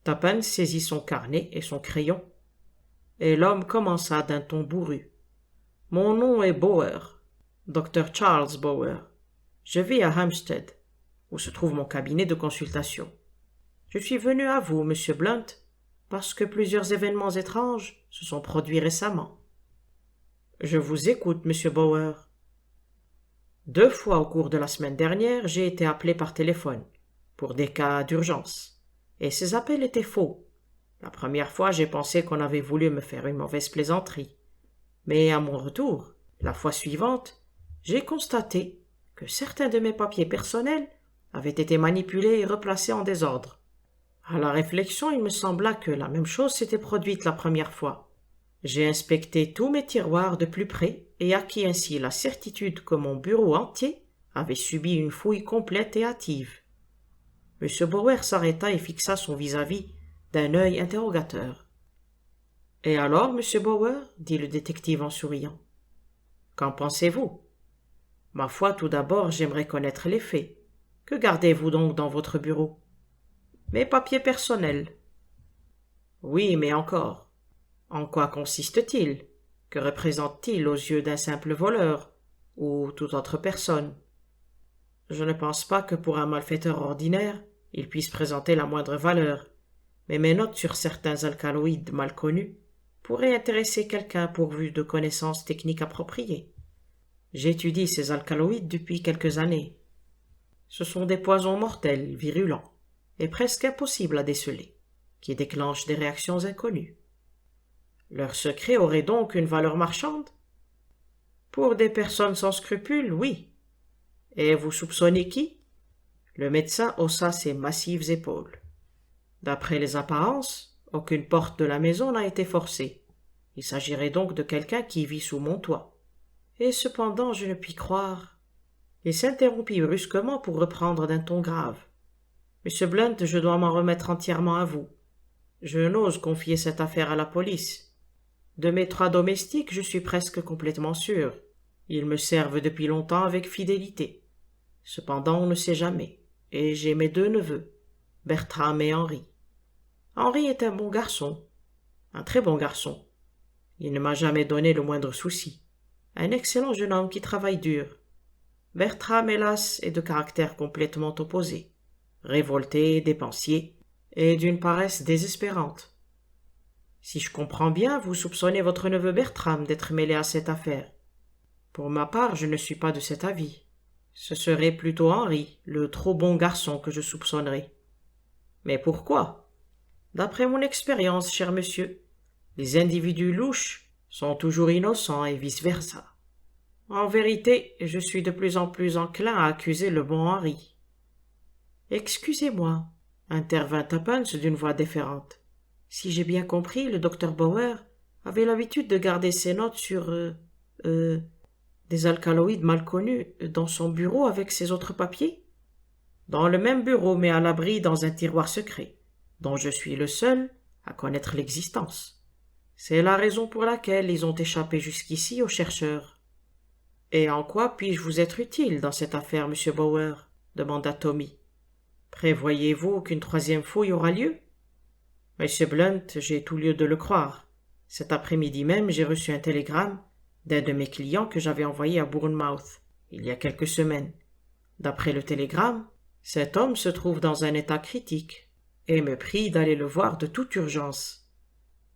Tuppence saisit son carnet et son crayon, et l'homme commença d'un ton bourru. « Mon nom est Bower, Dr. Charles Bower. Je vis à Hampstead, où se trouve mon cabinet de consultation. Je suis venu à vous, monsieur Blunt, parce que plusieurs événements étranges se sont produits récemment. »« Je vous écoute, monsieur Bower. » « 2 fois au cours de la semaine dernière, j'ai été appelé par téléphone, pour des cas d'urgence, et ces appels étaient faux. La première fois, j'ai pensé qu'on avait voulu me faire une mauvaise plaisanterie. Mais à mon retour, la fois suivante, j'ai constaté que certains de mes papiers personnels avaient été manipulés et replacés en désordre. À la réflexion, il me sembla que la même chose s'était produite la première fois. J'ai inspecté tous mes tiroirs de plus près et acquis ainsi la certitude que mon bureau entier avait subi une fouille complète et hâtive. M. Bower s'arrêta et fixa son vis-à-vis d'un œil interrogateur. « Et alors, M. Bower ?» dit le détective en souriant. « Qu'en pensez-vous ? Ma foi, tout d'abord, j'aimerais connaître les faits. Que gardez-vous donc dans votre bureau ? » « Mes papiers personnels. »« Oui, mais encore. En quoi consiste-t-il ? Que représente-t-il aux yeux d'un simple voleur ou toute autre personne ? Je ne pense pas que pour un malfaiteur ordinaire, il puisse présenter la moindre valeur, mais mes notes sur certains alcaloïdes mal connus pourraient intéresser quelqu'un pourvu de connaissances techniques appropriées. J'étudie ces alcaloïdes depuis quelques années. Ce sont des poisons mortels, virulents, et presque impossibles à déceler, qui déclenchent des réactions inconnues. Leur secret aurait donc une valeur marchande ? Pour des personnes sans scrupules, oui. Et vous soupçonnez qui ? Le médecin haussa ses massives épaules. D'après les apparences, aucune porte de la maison n'a été forcée. Il s'agirait donc de quelqu'un qui vit sous mon toit. Et cependant, je ne puis croire. Il s'interrompit brusquement pour reprendre d'un ton grave. Monsieur Blunt, je dois m'en remettre entièrement à vous. Je n'ose confier cette affaire à la police. De mes 3 domestiques, je suis presque complètement sûr. Ils me servent depuis longtemps avec fidélité. Cependant, on ne sait jamais. Et j'ai mes 2 neveux, Bertram et Henri. Henri est un bon garçon, un très bon garçon. Il ne m'a jamais donné le moindre souci. Un excellent jeune homme qui travaille dur. Bertram, hélas, est de caractère complètement opposé. Révolté, dépensier, et d'une paresse désespérante. Si je comprends bien, vous soupçonnez votre neveu Bertram d'être mêlé à cette affaire. Pour ma part, je ne suis pas de cet avis. Ce serait plutôt Henri, le trop bon garçon, que je soupçonnerais. Mais pourquoi ? D'après mon expérience, cher monsieur, les individus louches sont toujours innocents et vice-versa. En vérité, je suis de plus en plus enclin à accuser le bon Henri. Excusez-moi, intervint Tuppence d'une voix déférente. Si j'ai bien compris, le docteur Bauer avait l'habitude de garder ses notes sur des alcaloïdes mal connus dans son bureau avec ses autres papiers? Dans le même bureau, mais à l'abri dans un tiroir secret, dont je suis le seul à connaître l'existence. C'est la raison pour laquelle ils ont échappé jusqu'ici aux chercheurs. Et en quoi puis-je vous être utile dans cette affaire, monsieur Bauer? Demanda Tommy. Prévoyez-vous qu'une troisième fouille aura lieu? Monsieur Blunt, j'ai tout lieu de le croire. Cet après-midi même, j'ai reçu un télégramme d'un de mes clients que j'avais envoyé à Bournemouth, il y a quelques semaines. D'après le télégramme, cet homme se trouve dans un état critique et me prie d'aller le voir de toute urgence.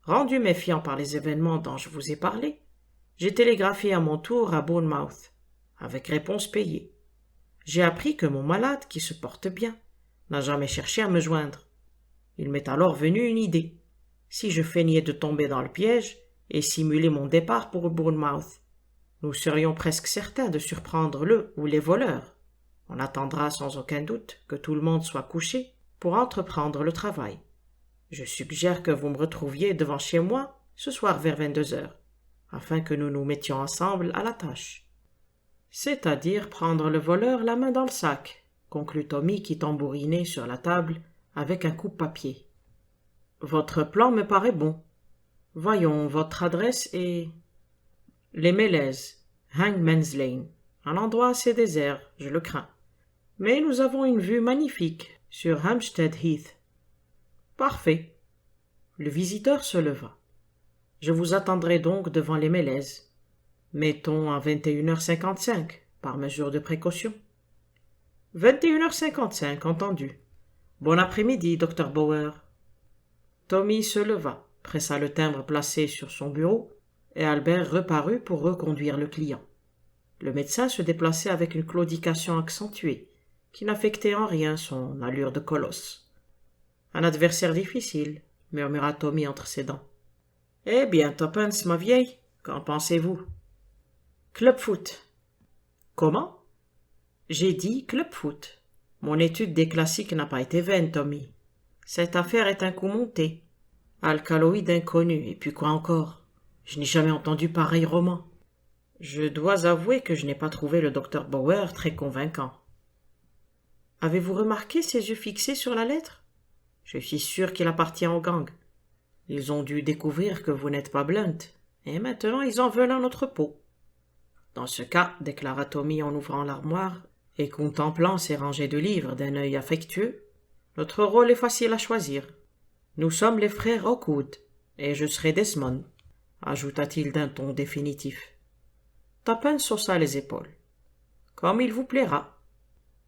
Rendu méfiant par les événements dont je vous ai parlé, j'ai télégraphié à mon tour à Bournemouth, avec réponse payée. J'ai appris que mon malade, qui se porte bien, n'a jamais cherché à me joindre. Il m'est alors venu une idée. Si je feignais de tomber dans le piège et simuler mon départ pour Bournemouth, nous serions presque certains de surprendre le ou les voleurs. On attendra sans aucun doute que tout le monde soit couché pour entreprendre le travail. Je suggère que vous me retrouviez devant chez moi ce soir vers 22h, afin que nous nous mettions ensemble à la tâche. C'est-à-dire prendre le voleur la main dans le sac, conclut Tommy qui tambourinait sur la table avec un coupe-papier. Votre plan me paraît bon. Voyons, votre adresse est... Les Mélèzes, Hangman's Lane. Un endroit assez désert, je le crains. Mais nous avons une vue magnifique sur Hampstead Heath. Parfait. Le visiteur se leva. Je vous attendrai donc devant les Mélèzes. Mettons à 21h55, par mesure de précaution. 21h55, entendu. Bon après-midi, Dr. Bauer. Tommy se leva, pressa le timbre placé sur son bureau, et Albert reparut pour reconduire le client. Le médecin se déplaçait avec une claudication accentuée, qui n'affectait en rien son allure de colosse. Un adversaire difficile, murmura Tommy entre ses dents. Eh bien, Tuppence, ma vieille, qu'en pensez-vous? Club foot. Comment? J'ai dit club foot. Mon étude des classiques n'a pas été vaine, Tommy. Cette affaire est un coup monté. Alcaloïde inconnu, et puis quoi encore? Je n'ai jamais entendu pareil roman. Je dois avouer que je n'ai pas trouvé le docteur Bauer très convaincant. Avez-vous remarqué ses yeux fixés sur la lettre? Je suis sûr qu'il appartient au gang. Ils ont dû découvrir que vous n'êtes pas Blunt, et maintenant ils en veulent un autre pot. Dans ce cas, déclara Tommy en ouvrant l'armoire et contemplant ses rangées de livres d'un œil affectueux, notre rôle est facile à choisir. Nous sommes les frères Hawkwood, et je serai Desmond, ajouta-t-il d'un ton définitif. Tuppence haussa les épaules. Comme il vous plaira.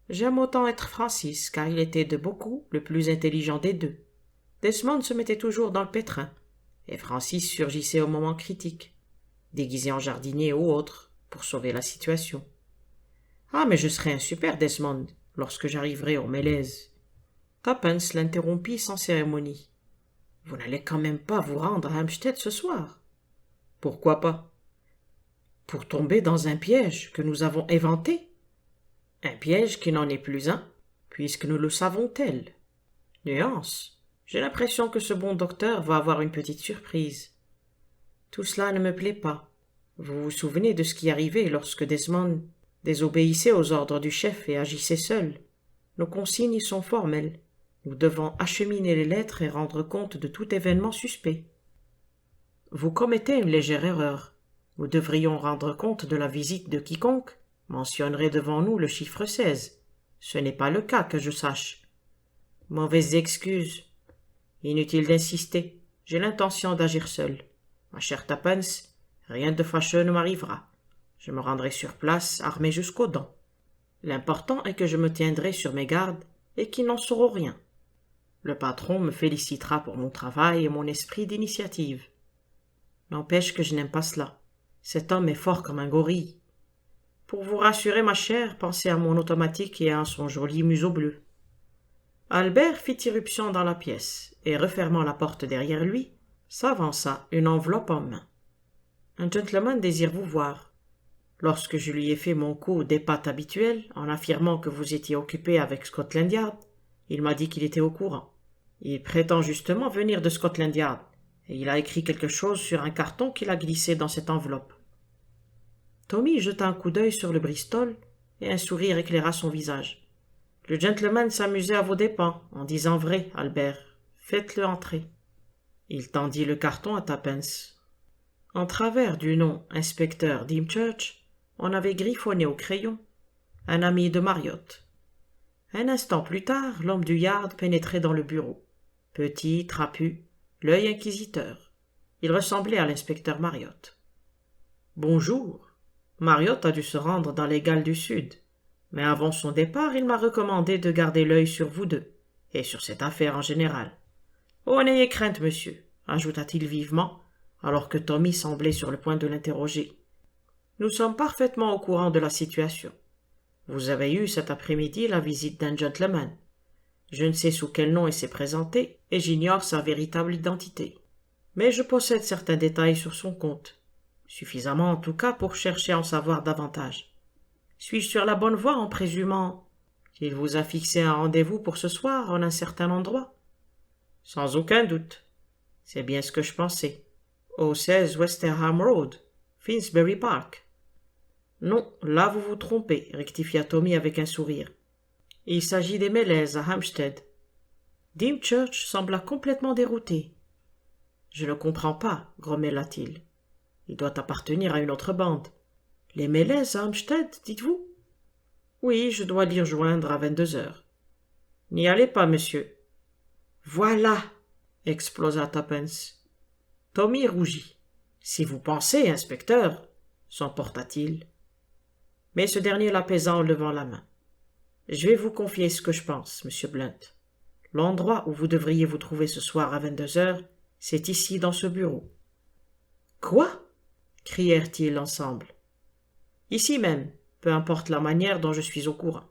J'aime autant être Francis, car il était de beaucoup le plus intelligent des deux. Desmond se mettait toujours dans le pétrin, et Francis surgissait au moment critique, déguisé en jardinier ou autre, pour sauver la situation. Ah, mais je serai un super Desmond, lorsque j'arriverai au Mélèzes. Tuppence l'interrompit sans cérémonie. Vous n'allez quand même pas vous rendre à Hampstead ce soir. Pourquoi pas? Pour tomber dans un piège que nous avons inventé. Un piège qui n'en est plus un, puisque nous le savons tel. Nuance. J'ai l'impression que ce bon docteur va avoir une petite surprise. Tout cela ne me plaît pas. Vous vous souvenez de ce qui arrivait lorsque Desmond désobéissait aux ordres du chef et agissait seul. Nos consignes y sont formelles. Nous devons acheminer les lettres et rendre compte de tout événement suspect. Vous commettez une légère erreur. Nous devrions rendre compte de la visite de quiconque mentionnerait devant nous le chiffre 16. Ce n'est pas le cas que je sache. Mauvaise excuse. Inutile d'insister. J'ai l'intention d'agir seul. Ma chère Tuppence, rien de fâcheux ne m'arrivera. Je me rendrai sur place, armé jusqu'aux dents. L'important est que je me tiendrai sur mes gardes et qu'ils n'en sauront rien. Le patron me félicitera pour mon travail et mon esprit d'initiative. N'empêche que je n'aime pas cela. Cet homme est fort comme un gorille. Pour vous rassurer, ma chère, pensez à mon automatique et à son joli museau bleu. Albert fit irruption dans la pièce, et refermant la porte derrière lui, s'avança, une enveloppe en main. Un gentleman désire vous voir. Lorsque je lui ai fait mon coup d'épate habituel, en affirmant que vous étiez occupé avec Scotland Yard, Il m'a dit qu'il était au courant. Il prétend justement venir de Scotland Yard, et il a écrit quelque chose sur un carton qu'il a glissé dans cette enveloppe. Tommy jeta un coup d'œil sur le Bristol, et un sourire éclaira son visage. Le gentleman s'amusait à vos dépens, en disant vrai, Albert. Faites-le entrer. Il tendit le carton à Tuppence. En travers du nom inspecteur Dymchurch, on avait griffonné au crayon un ami de Marriott. Un instant plus tard, l'homme du yard pénétrait dans le bureau. Petit, trapu, l'œil inquisiteur. Il ressemblait à l'inspecteur Marriott. « Bonjour. Marriott a dû se rendre dans les Galles du Sud. Mais avant son départ, il m'a recommandé de garder l'œil sur vous deux, et sur cette affaire en général. Oh, n'ayez crainte, monsieur, ajouta-t-il vivement, alors que Tommy semblait sur le point de l'interroger. Nous sommes parfaitement au courant de la situation. Vous avez eu cet après-midi la visite d'un gentleman. Je ne sais sous quel nom il s'est présenté, et j'ignore sa véritable identité. Mais je possède certains détails sur son compte, suffisamment en tout cas pour chercher à en savoir davantage. Suis-je sur la bonne voie en présumant qu'il vous a fixé un rendez-vous pour ce soir en un certain endroit? Sans aucun doute. C'est bien ce que je pensais. Au 16 Westerham Road, Finsbury Park. Non, là vous vous trompez, rectifia Tommy avec un sourire. Il s'agit des Mélèzes à Hampstead. Dymchurch sembla complètement dérouté. Je ne comprends pas, grommela-t-il. Il doit appartenir à une autre bande. Les Mélèzes à Hampstead, dites-vous? Oui, je dois l'y rejoindre à 22 heures. N'y allez pas, monsieur. Voilà, explosa Tuppence. Tommy rougit. Si vous pensez, inspecteur, s'emporta-t-il. Mais ce dernier l'apaisa en levant la main. Je vais vous confier ce que je pense, monsieur Blunt. L'endroit où vous devriez vous trouver ce soir à 22 heures, c'est ici dans ce bureau. Quoi? Crièrent-ils ensemble. Ici même, peu importe la manière dont je suis au courant.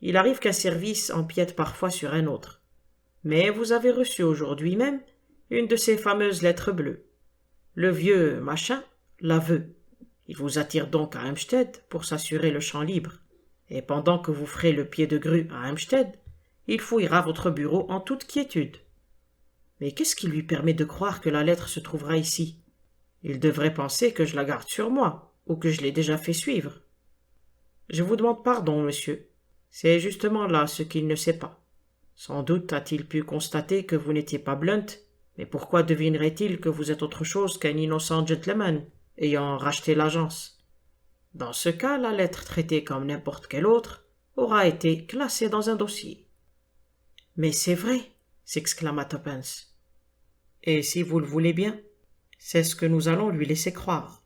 Il arrive qu'un service empiète parfois sur un autre. Mais vous avez reçu aujourd'hui même une de ces fameuses lettres bleues. Le vieux machin la veut. Il vous attire donc à Hampstead pour s'assurer le champ libre. Et pendant que vous ferez le pied de grue à Hampstead, il fouillera votre bureau en toute quiétude. Mais qu'est-ce qui lui permet de croire que la lettre se trouvera ici? Il devrait penser que je la garde sur moi, ou que je l'ai déjà fait suivre. Je vous demande pardon, monsieur. C'est justement là ce qu'il ne sait pas. Sans doute a-t-il pu constater que vous n'étiez pas Blunt, mais pourquoi devinerait-il que vous êtes autre chose qu'un innocent gentleman, ayant racheté l'agence? Dans ce cas, la lettre traitée comme n'importe quelle autre aura été classée dans un dossier. Mais c'est vrai, s'exclama Tuppence. Et si vous le voulez bien, c'est ce que nous allons lui laisser croire.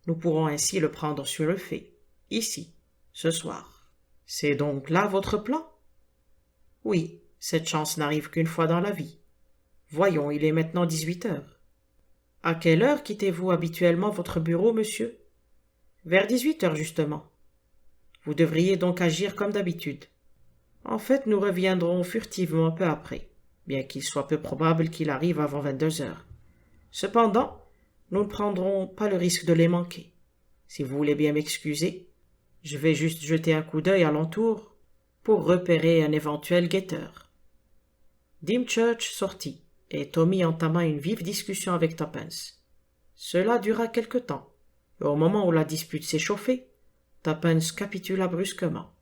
Nous pourrons ainsi le prendre sur le fait, ici, ce soir. C'est donc là votre plan? Oui, cette chance n'arrive qu'une fois dans la vie. Voyons, il est maintenant 18 heures. À quelle heure quittez-vous habituellement votre bureau, monsieur? Vers 18 heures, justement. Vous devriez donc agir comme d'habitude. En fait, nous reviendrons furtivement peu après, bien qu'il soit peu probable qu'il arrive avant 22 heures. Cependant, nous ne prendrons pas le risque de les manquer. Si vous voulez bien m'excuser, je vais juste jeter un coup d'œil alentour pour repérer un éventuel guetteur. Dymchurch sortit, et Tommy entama une vive discussion avec Tuppence. Cela dura quelque temps, et au moment où la dispute s'échauffait, Tuppence capitula brusquement.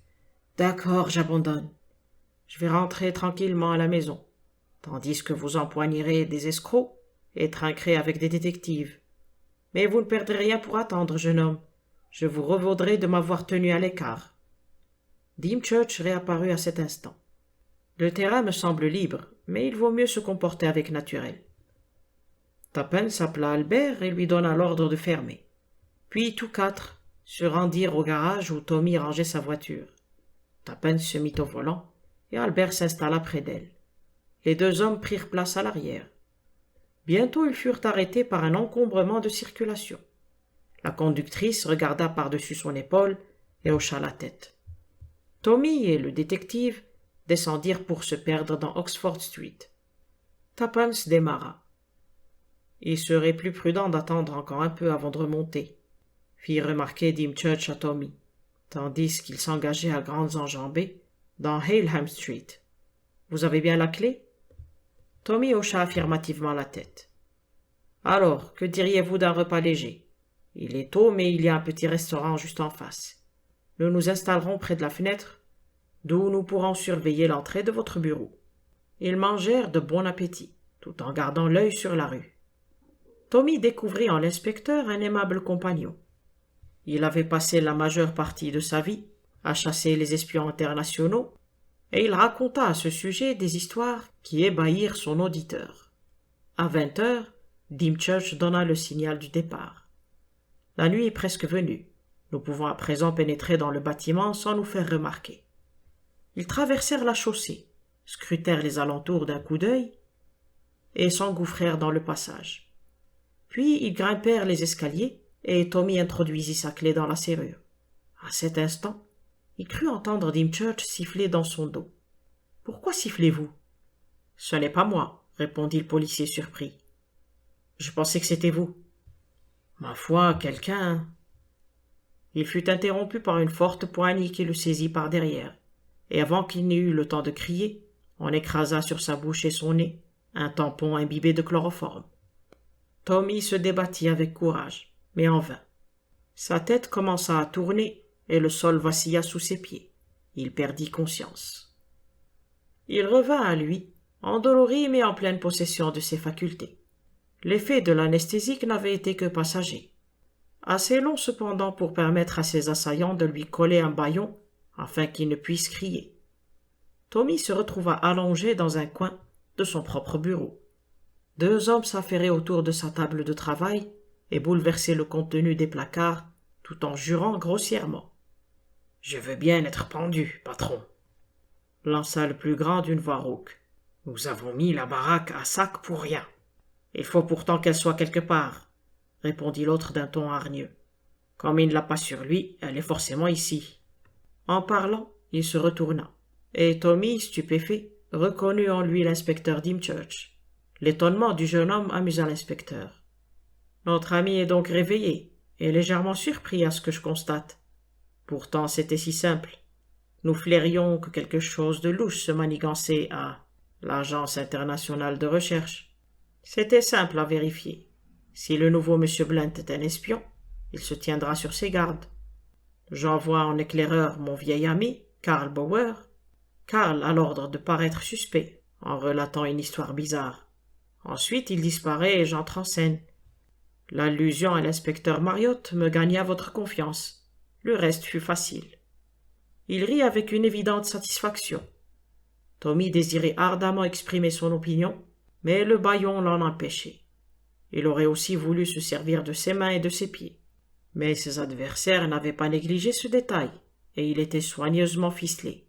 « D'accord, j'abandonne. Je vais rentrer tranquillement à la maison, tandis que vous empoignerez des escrocs et trinquerez avec des détectives. Mais vous ne perdrez rien pour attendre, jeune homme. Je vous revaudrai de m'avoir tenu à l'écart. » Dymchurch réapparut à cet instant. « Le terrain me semble libre, mais il vaut mieux se comporter avec naturel. » Tuppence appela Albert et lui donna l'ordre de fermer. Puis tous quatre se rendirent au garage où Tommy rangeait sa voiture. Tuppence se mit au volant et Albert s'installa près d'elle. Les deux hommes prirent place à l'arrière. Bientôt ils furent arrêtés par un encombrement de circulation. La conductrice regarda par-dessus son épaule et hocha la tête. Tommy et le détective descendirent pour se perdre dans Oxford Street. Tuppence démarra. « Il serait plus prudent d'attendre encore un peu avant de remonter », fit remarquer Dymchurch à Tommy, tandis qu'il s'engageait à grandes enjambées dans Haleham Street. Vous avez bien la clé? Tommy hocha affirmativement la tête. Alors, que diriez-vous d'un repas léger? Il est tôt, mais il y a un petit restaurant juste en face. Nous nous installerons près de la fenêtre, d'où nous pourrons surveiller l'entrée de votre bureau. Ils mangèrent de bon appétit, tout en gardant l'œil sur la rue. Tommy découvrit en l'inspecteur un aimable compagnon. Il avait passé la majeure partie de sa vie à chasser les espions internationaux, et il raconta à ce sujet des histoires qui ébahirent son auditeur. À 20 heures, Dymchurch donna le signal du départ. La nuit est presque venue. Nous pouvons à présent pénétrer dans le bâtiment sans nous faire remarquer. Ils traversèrent la chaussée, scrutèrent les alentours d'un coup d'œil et s'engouffrèrent dans le passage. Puis ils grimpèrent les escaliers et Tommy introduisit sa clé dans la serrure. À cet instant, il crut entendre Dymchurch siffler dans son dos. « Pourquoi sifflez-vous »« Ce n'est pas moi, » répondit le policier surpris. « Je pensais que c'était vous. »« Ma foi, quelqu'un... » Il fut interrompu par une forte poigne qui le saisit par derrière, et avant qu'il n'ait eu le temps de crier, on écrasa sur sa bouche et son nez un tampon imbibé de chloroforme. Tommy se débattit avec courage, mais en vain. Sa tête commença à tourner et le sol vacilla sous ses pieds. Il perdit conscience. Il revint à lui, endolori mais en pleine possession de ses facultés. L'effet de l'anesthésique n'avait été que passager. Assez long cependant pour permettre à ses assaillants de lui coller un bâillon afin qu'il ne puisse crier. Tommy se retrouva allongé dans un coin de son propre bureau. 2 hommes s'affairaient autour de sa table de travail et bouleversaient le contenu des placards tout en jurant grossièrement. « Je veux bien être pendu, patron !» lança le plus grand d'une voix rauque. « Nous avons mis la baraque à sac pour rien. Il faut pourtant qu'elle soit quelque part, » répondit l'autre d'un ton hargneux. « Comme il ne l'a pas sur lui, elle est forcément ici. » En parlant, il se retourna, et Tommy, stupéfait, reconnut en lui l'inspecteur Dymchurch. L'étonnement du jeune homme amusa l'inspecteur. « Notre ami est donc réveillé, et légèrement surpris à ce que je constate. Pourtant c'était si simple. Nous flairions que quelque chose de louche se manigançait à l'Agence internationale de recherche. C'était simple à vérifier. Si le nouveau M. Blunt est un espion, il se tiendra sur ses gardes. J'envoie en éclaireur mon vieil ami, Karl Bauer. Karl a l'ordre de paraître suspect en relatant une histoire bizarre. Ensuite il disparaît et j'entre en scène. L'allusion à l'inspecteur Marriott me gagna votre confiance. Le reste fut facile. » Il rit avec une évidente satisfaction. Tommy désirait ardemment exprimer son opinion, mais le bâillon l'en empêchait. Il aurait aussi voulu se servir de ses mains et de ses pieds. Mais ses adversaires n'avaient pas négligé ce détail, et il était soigneusement ficelé.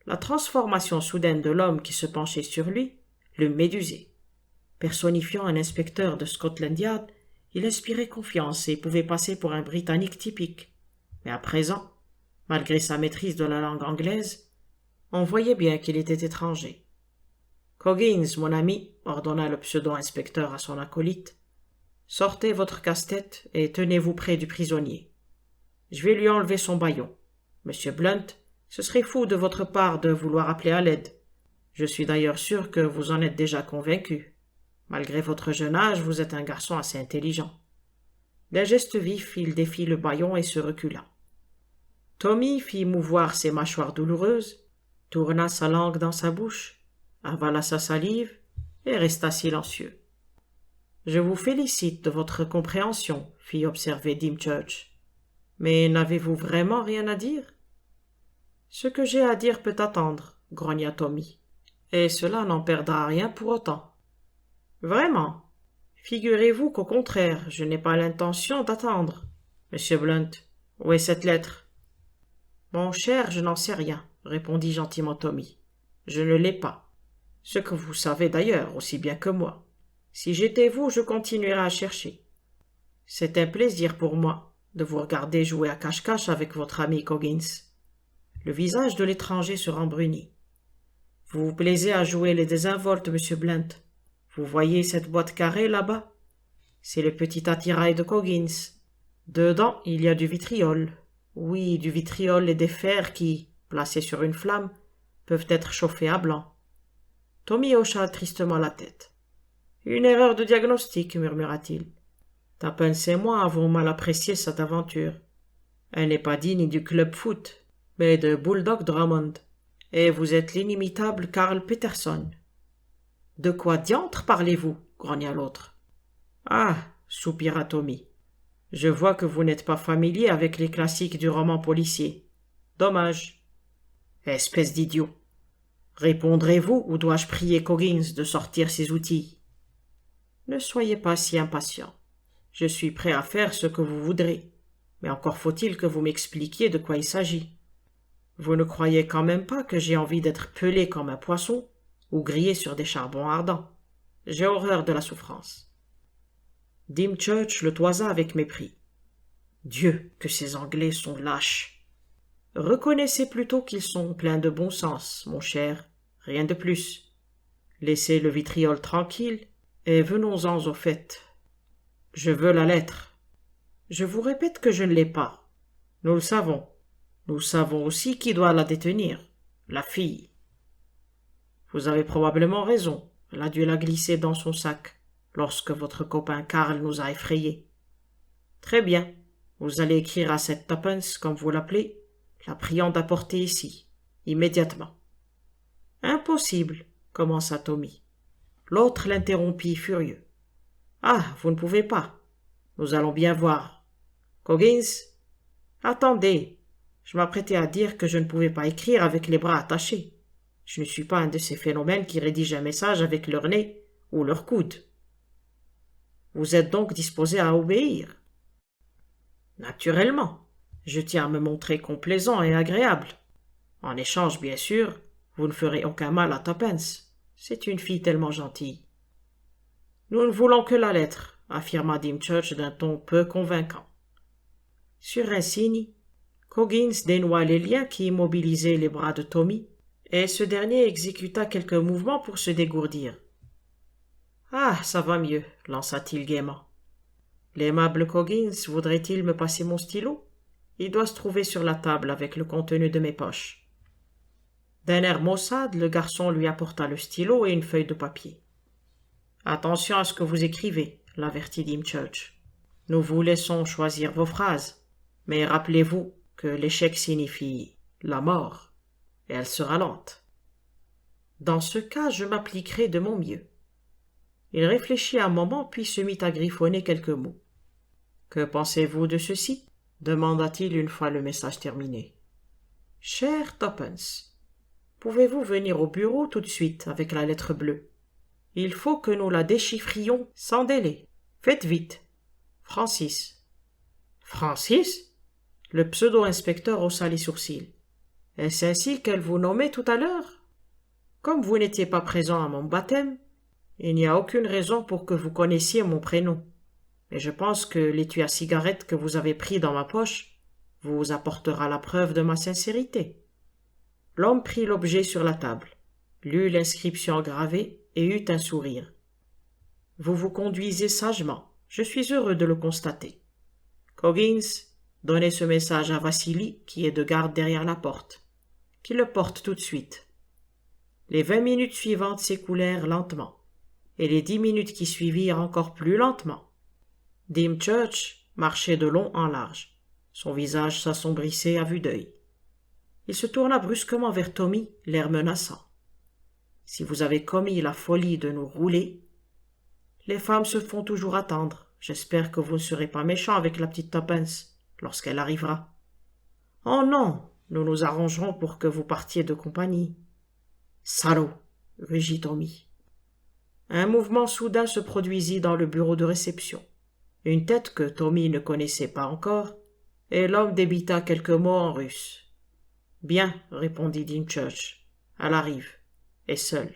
La transformation soudaine de l'homme qui se penchait sur lui le médusait. Personnifiant un inspecteur de Scotland Yard, il inspirait confiance et pouvait passer pour un Britannique typique. Mais à présent, malgré sa maîtrise de la langue anglaise, on voyait bien qu'il était étranger. « Coggins, mon ami, » ordonna le pseudo-inspecteur à son acolyte, « sortez votre casse-tête et tenez-vous près du prisonnier. Je vais lui enlever son bâillon. Monsieur Blunt, ce serait fou de votre part de vouloir appeler à l'aide. Je suis d'ailleurs sûr que vous en êtes déjà convaincu. Malgré votre jeune âge, vous êtes un garçon assez intelligent. » D'un geste vif, il défit le bâillon et se recula. Tommy fit mouvoir ses mâchoires douloureuses, tourna sa langue dans sa bouche, avala sa salive et resta silencieux. « Je vous félicite de votre compréhension, » fit observer Dymchurch. « Mais n'avez-vous vraiment rien à dire ?»« Ce que j'ai à dire peut attendre, » grogna Tommy, « et cela n'en perdra rien pour autant. »« Vraiment ? Figurez-vous qu'au contraire, je n'ai pas l'intention d'attendre. Monsieur Blunt, où est cette lettre ? » « Mon cher, je n'en sais rien, » répondit gentiment Tommy. « Je ne l'ai pas. Ce que vous savez d'ailleurs aussi bien que moi. Si j'étais vous, je continuerais à chercher. C'est un plaisir pour moi de vous regarder jouer à cache-cache avec votre ami Coggins. » Le visage de l'étranger se rembrunit. « Vous vous plaisez à jouer les désinvoltes, monsieur Blunt. Vous voyez cette boîte carrée là-bas ? C'est le petit attirail de Coggins. Dedans, il y a du vitriol. Oui, du vitriol et des fers qui, placés sur une flamme, peuvent être chauffés à blanc. Tommy hocha tristement la tête. Une erreur de diagnostic, murmura-t-il. Tuppence et moi avons mal apprécié cette aventure. Elle n'est pas digne du club foot, mais de Bulldog Drummond. Et vous êtes l'inimitable Carl Peterson. De quoi diantre parlez-vous? Grogna l'autre. Ah, soupira Tommy. Je vois que vous n'êtes pas familier avec les classiques du roman policier. Dommage. Espèce d'idiot. Répondrez-vous ou dois-je prier Coggins de sortir ses outils? Ne soyez pas si impatient. Je suis prêt à faire ce que vous voudrez, mais encore faut-il que vous m'expliquiez de quoi il s'agit. Vous ne croyez quand même pas que j'ai envie d'être pelé comme un poisson ou grillé sur des charbons ardents. J'ai horreur de la souffrance. Dymchurch le toisa avec mépris. Dieu, que ces Anglais sont lâches. Reconnaissez plutôt qu'ils sont pleins de bon sens, mon cher, rien de plus. Laissez le vitriol tranquille et venons-en au fait. Je veux la lettre. Je vous répète que je ne l'ai pas. Nous le savons. Nous savons aussi qui doit la détenir. La fille. Vous avez probablement raison. Elle a dû la glisser dans son sac lorsque votre copain Karl nous a effrayés. Très bien. Vous allez écrire à cette Tuppence, comme vous l'appelez, la priant d'apporter ici, immédiatement. Impossible, commença Tommy. L'autre l'interrompit furieux. Ah, vous ne pouvez pas. Nous allons bien voir. Coggins? Attendez. Je m'apprêtais à dire que je ne pouvais pas écrire avec les bras attachés. Je ne suis pas un de ces phénomènes qui rédigent un message avec leur nez ou leur coude. Vous êtes donc disposé à obéir? Naturellement. Je tiens à me montrer complaisant et agréable. En échange, bien sûr, vous ne ferez aucun mal à Tuppence. C'est une fille tellement gentille. Nous ne voulons que la lettre, affirma Dymchurch d'un ton peu convaincant. Sur un signe, Coggins dénoua les liens qui immobilisaient les bras de Tommy, et ce dernier exécuta quelques mouvements pour se dégourdir. Ah, ça va mieux, lança-t-il gaiement. L'aimable Coggins voudrait-il me passer mon stylo? Il doit se trouver sur la table avec le contenu de mes poches. D'un air maussade, le garçon lui apporta le stylo et une feuille de papier. Attention à ce que vous écrivez, l'avertit Dymchurch. Nous vous laissons choisir vos phrases, mais rappelez-vous que l'échec signifie la mort, et elle sera lente. Dans ce cas, je m'appliquerai de mon mieux. Il réfléchit un moment, puis se mit à griffonner quelques mots. Que pensez-vous de ceci? Demanda-t-il une fois le message terminé. Cher Tuppence, pouvez-vous venir au bureau tout de suite avec la lettre bleue? Il faut que nous la déchiffrions sans délai. Faites vite. Francis. Francis? Le pseudo-inspecteur haussa les sourcils. Est-ce ainsi qu'elle vous nommait tout à l'heure? Comme vous n'étiez pas présent à mon baptême, il n'y a aucune raison pour que vous connaissiez mon prénom. Mais je pense que l'étui à cigarette que vous avez pris dans ma poche vous apportera la preuve de ma sincérité. L'homme prit l'objet sur la table, lut l'inscription gravée et eut un sourire. Vous vous conduisez sagement, je suis heureux de le constater. Coggins, donnez ce message à Vassili qui est de garde derrière la porte. Qu'il le porte tout de suite. Les 20 minutes suivantes s'écoulèrent lentement, et les 10 minutes qui suivirent encore plus lentement. Dymchurch marchait de long en large. Son visage s'assombrissait à vue d'œil. Il se tourna brusquement vers Tommy, l'air menaçant. Si vous avez commis la folie de nous rouler, les femmes se font toujours attendre. J'espère que vous ne serez pas méchant avec la petite Tuppence lorsqu'elle arrivera. Oh non, nous nous arrangerons pour que vous partiez de compagnie. Salaud, rugit Tommy. Un mouvement soudain se produisit dans le bureau de réception. Une tête que Tommy ne connaissait pas encore, et l'homme débita quelques mots en russe. Bien, répondit Dymchurch. Elle arrive, et seule.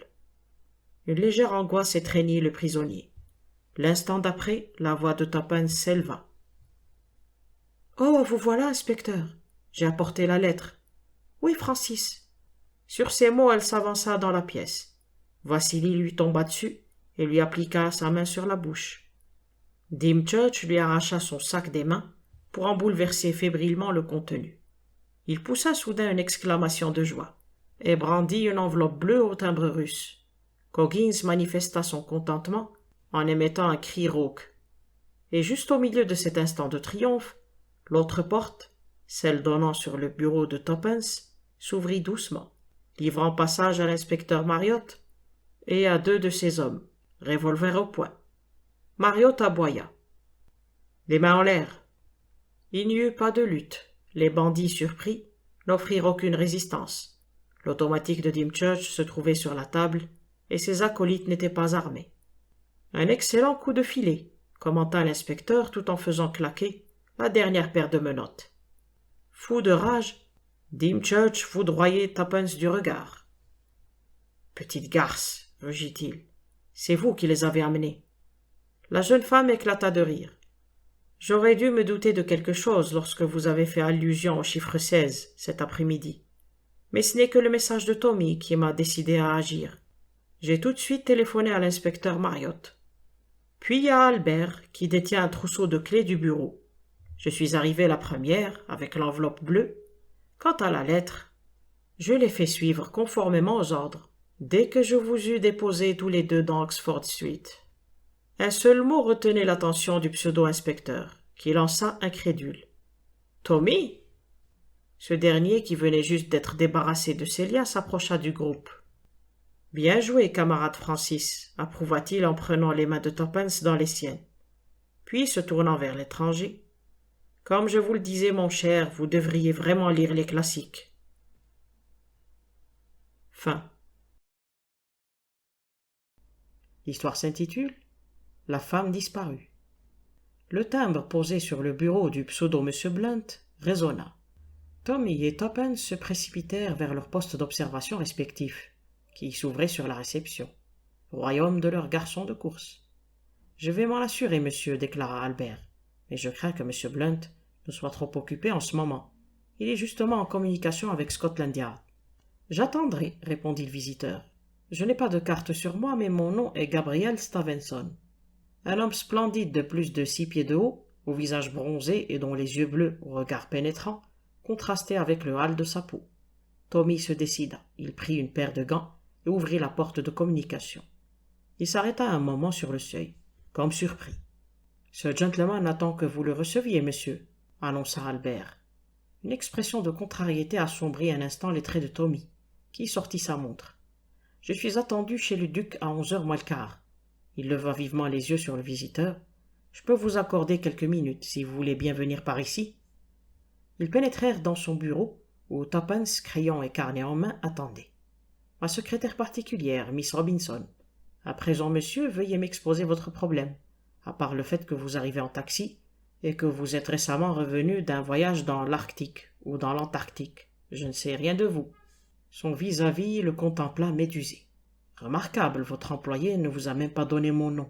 Une légère angoisse étreignit le prisonnier. L'instant d'après, la voix de Tuppence s'éleva. Oh, vous voilà, inspecteur. J'ai apporté la lettre. Oui, Francis. Sur ces mots, elle s'avança dans la pièce. Vassili lui tomba dessus et lui appliqua sa main sur la bouche. Dymchurch lui arracha son sac des mains pour en bouleverser fébrilement le contenu. Il poussa soudain une exclamation de joie et brandit une enveloppe bleue au timbre russe. Coggins manifesta son contentement en émettant un cri rauque. Et juste au milieu de cet instant de triomphe, l'autre porte, celle donnant sur le bureau de Tuppence, s'ouvrit doucement, livrant passage à l'inspecteur Marriott et à 2 de ses hommes, revolver au poing. Marriott aboya. Les mains en l'air. Il n'y eut pas de lutte. Les bandits surpris n'offrirent aucune résistance. L'automatique de Dymchurch se trouvait sur la table et ses acolytes n'étaient pas armés. Un excellent coup de filet, commenta l'inspecteur tout en faisant claquer la dernière paire de menottes. Fou de rage, Dymchurch foudroyait Tuppence du regard. Petite garce, rugit-il, c'est vous qui les avez amenés. La jeune femme éclata de rire. J'aurais dû me douter de quelque chose lorsque vous avez fait allusion au chiffre 16 cet après-midi. Mais ce n'est que le message de Tommy qui m'a décidé à agir. J'ai tout de suite téléphoné à l'inspecteur Marriott. Puis il y a Albert qui détient un trousseau de clés du bureau. Je suis arrivé la première avec l'enveloppe bleue. Quant à la lettre, je l'ai fait suivre conformément aux ordres, dès que je vous eus déposés tous les deux dans Oxford Street. Un seul mot retenait l'attention du pseudo-inspecteur, qui lança incrédule. « Tommy ?» Ce dernier, qui venait juste d'être débarrassé de Célia, s'approcha du groupe. « Bien joué, camarade Francis » approuva-t-il en prenant les mains de Tuppence dans les siennes. Puis, se tournant vers l'étranger, « Comme je vous le disais, mon cher, vous devriez vraiment lire les classiques. » Fin. L'histoire s'intitule « La femme disparue ». Le timbre posé sur le bureau du pseudo-monsieur Blunt résonna. Tommy et Tuppence se précipitèrent vers leurs postes d'observation respectifs, qui s'ouvraient sur la réception, royaume de leur garçon de course. « Je vais m'en assurer, monsieur, déclara Albert, mais je crains que monsieur Blunt ne soit trop occupé en ce moment. Il est justement en communication avec Scotland Yard. »« J'attendrai, » répondit le visiteur. « Je n'ai pas de carte sur moi, mais mon nom est Gabriel Stavenson. » Un homme splendide de plus de 6 pieds de haut, au visage bronzé et dont les yeux bleus, au regard pénétrant, contrastaient avec le hâle de sa peau. Tommy se décida. Il prit une paire de gants et ouvrit la porte de communication. Il s'arrêta un moment sur le seuil, comme surpris. « Ce gentleman attend que vous le receviez, monsieur, » annonça Albert. Une expression de contrariété assombrit un instant les traits de Tommy, qui sortit sa montre. « Je suis attendu chez le duc à 11h moins le quart. » Il leva vivement les yeux sur le visiteur. « Je peux vous accorder quelques minutes, si vous voulez bien venir par ici. » Ils pénétrèrent dans son bureau, où Tuppence, crayon et carnet en main, attendait. « Ma secrétaire particulière, Miss Robinson. À présent, monsieur, veuillez m'exposer votre problème, à part le fait que vous arrivez en taxi et que vous êtes récemment revenu d'un voyage dans l'Arctique ou dans l'Antarctique. Je ne sais rien de vous. » Son vis-à-vis le contempla médusé. « Remarquable, votre employé ne vous a même pas donné mon nom. »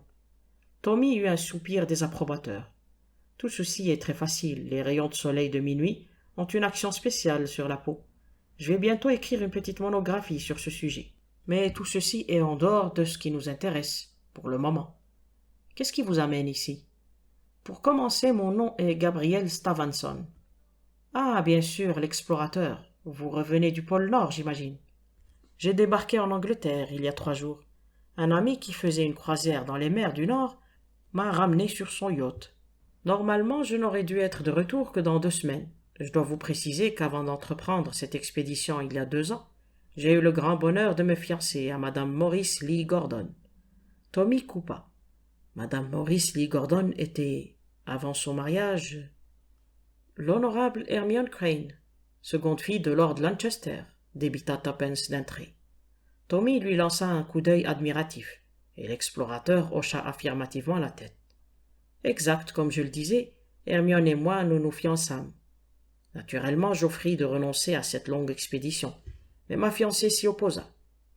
Tommy eut un soupir désapprobateur. « Tout ceci est très facile. Les rayons de soleil de minuit ont une action spéciale sur la peau. Je vais bientôt écrire une petite monographie sur ce sujet. Mais tout ceci est en dehors de ce qui nous intéresse, pour le moment. Qu'est-ce qui vous amène ici? Pour commencer, mon nom est Gabriel Stavenson. Ah, bien sûr, l'explorateur. Vous revenez du pôle Nord, j'imagine. J'ai débarqué en Angleterre il y a 3 jours. Un ami qui faisait une croisière dans les mers du Nord m'a ramené sur son yacht. Normalement, je n'aurais dû être de retour que dans 2 semaines. Je dois vous préciser qu'avant d'entreprendre cette expédition il y a 2 ans, j'ai eu le grand bonheur de me fiancer à Madame Maurice Lee Gordon. Tommy coupa. Madame Maurice Lee Gordon était, avant son mariage, l'honorable Hermione Crane, seconde fille de Lord Lanchester, débita Tuppence d'un trait. Tommy lui lança un coup d'œil admiratif, et l'explorateur hocha affirmativement la tête. Exact, comme je le disais, Hermione et moi nous nous fiançâmes. Naturellement, j'offris de renoncer à cette longue expédition, mais ma fiancée s'y opposa.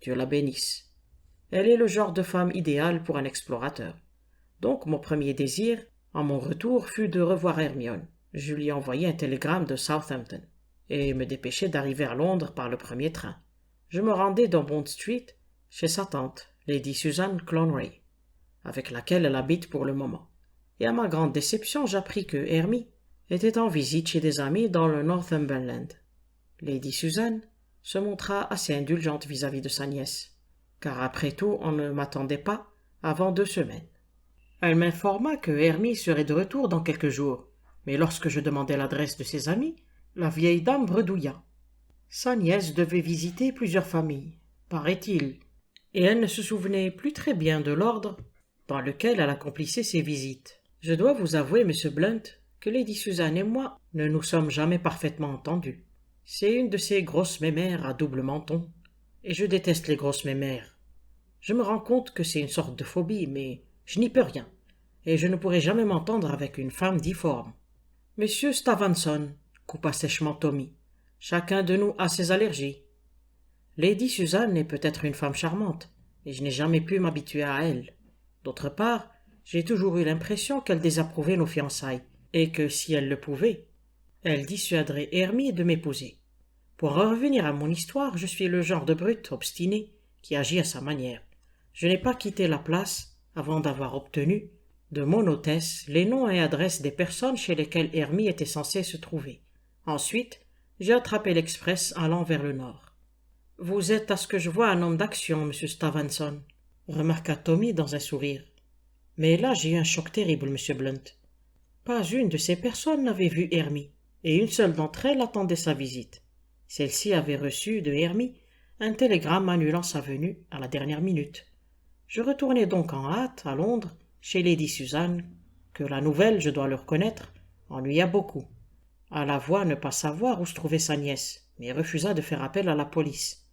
Dieu la bénisse. Elle est le genre de femme idéale pour un explorateur. Donc mon premier désir, à mon retour, fut de revoir Hermione. Je lui envoyai un télégramme de Southampton, et me dépêchai d'arriver à Londres par le premier train. Je me rendais dans Bond Street, chez sa tante, Lady Susan Clonray, avec laquelle elle habite pour le moment. Et à ma grande déception, j'appris que Hermie était en visite chez des amis dans le Northumberland. Lady Susan se montra assez indulgente vis-à-vis de sa nièce, car après tout on ne m'attendait pas avant 2 semaines. Elle m'informa que Hermie serait de retour dans quelques jours, mais lorsque je demandai l'adresse de ses amis, la vieille dame bredouilla. Sa nièce devait visiter plusieurs familles, paraît-il, et elle ne se souvenait plus très bien de l'ordre dans lequel elle accomplissait ses visites. Je dois vous avouer, M. Blunt, que Lady Susan et moi ne nous sommes jamais parfaitement entendus. C'est une de ces grosses mémères à double menton, et je déteste les grosses mémères. Je me rends compte que c'est une sorte de phobie, mais je n'y peux rien, et je ne pourrai jamais m'entendre avec une femme difforme. Monsieur Stavenson, coupa sèchement Tommy, chacun de nous a ses allergies. Lady Susan est peut-être une femme charmante, et je n'ai jamais pu m'habituer à elle. D'autre part, j'ai toujours eu l'impression qu'elle désapprouvait nos fiançailles, et que si elle le pouvait, elle dissuaderait Hermie de m'épouser. Pour en revenir à mon histoire, je suis le genre de brute obstiné qui agit à sa manière. Je n'ai pas quitté la place avant d'avoir obtenu de mon hôtesse les noms et adresses des personnes chez lesquelles Hermie était censée se trouver. Ensuite, j'ai attrapé l'express allant vers le nord. « Vous êtes à ce que je vois un homme d'action, monsieur Stavenson, » remarqua Tommy dans un sourire. Mais là j'ai eu un choc terrible, monsieur Blunt. Pas une de ces personnes n'avait vu Hermie, et une seule d'entre elles attendait sa visite. Celle-ci avait reçu de Hermie un télégramme annulant sa venue à la dernière minute. Je retournai donc en hâte à Londres, chez Lady Susan, que la nouvelle, je dois le reconnaître, ennuya beaucoup. À la voix ne pas savoir où se trouvait sa nièce, mais refusa de faire appel à la police.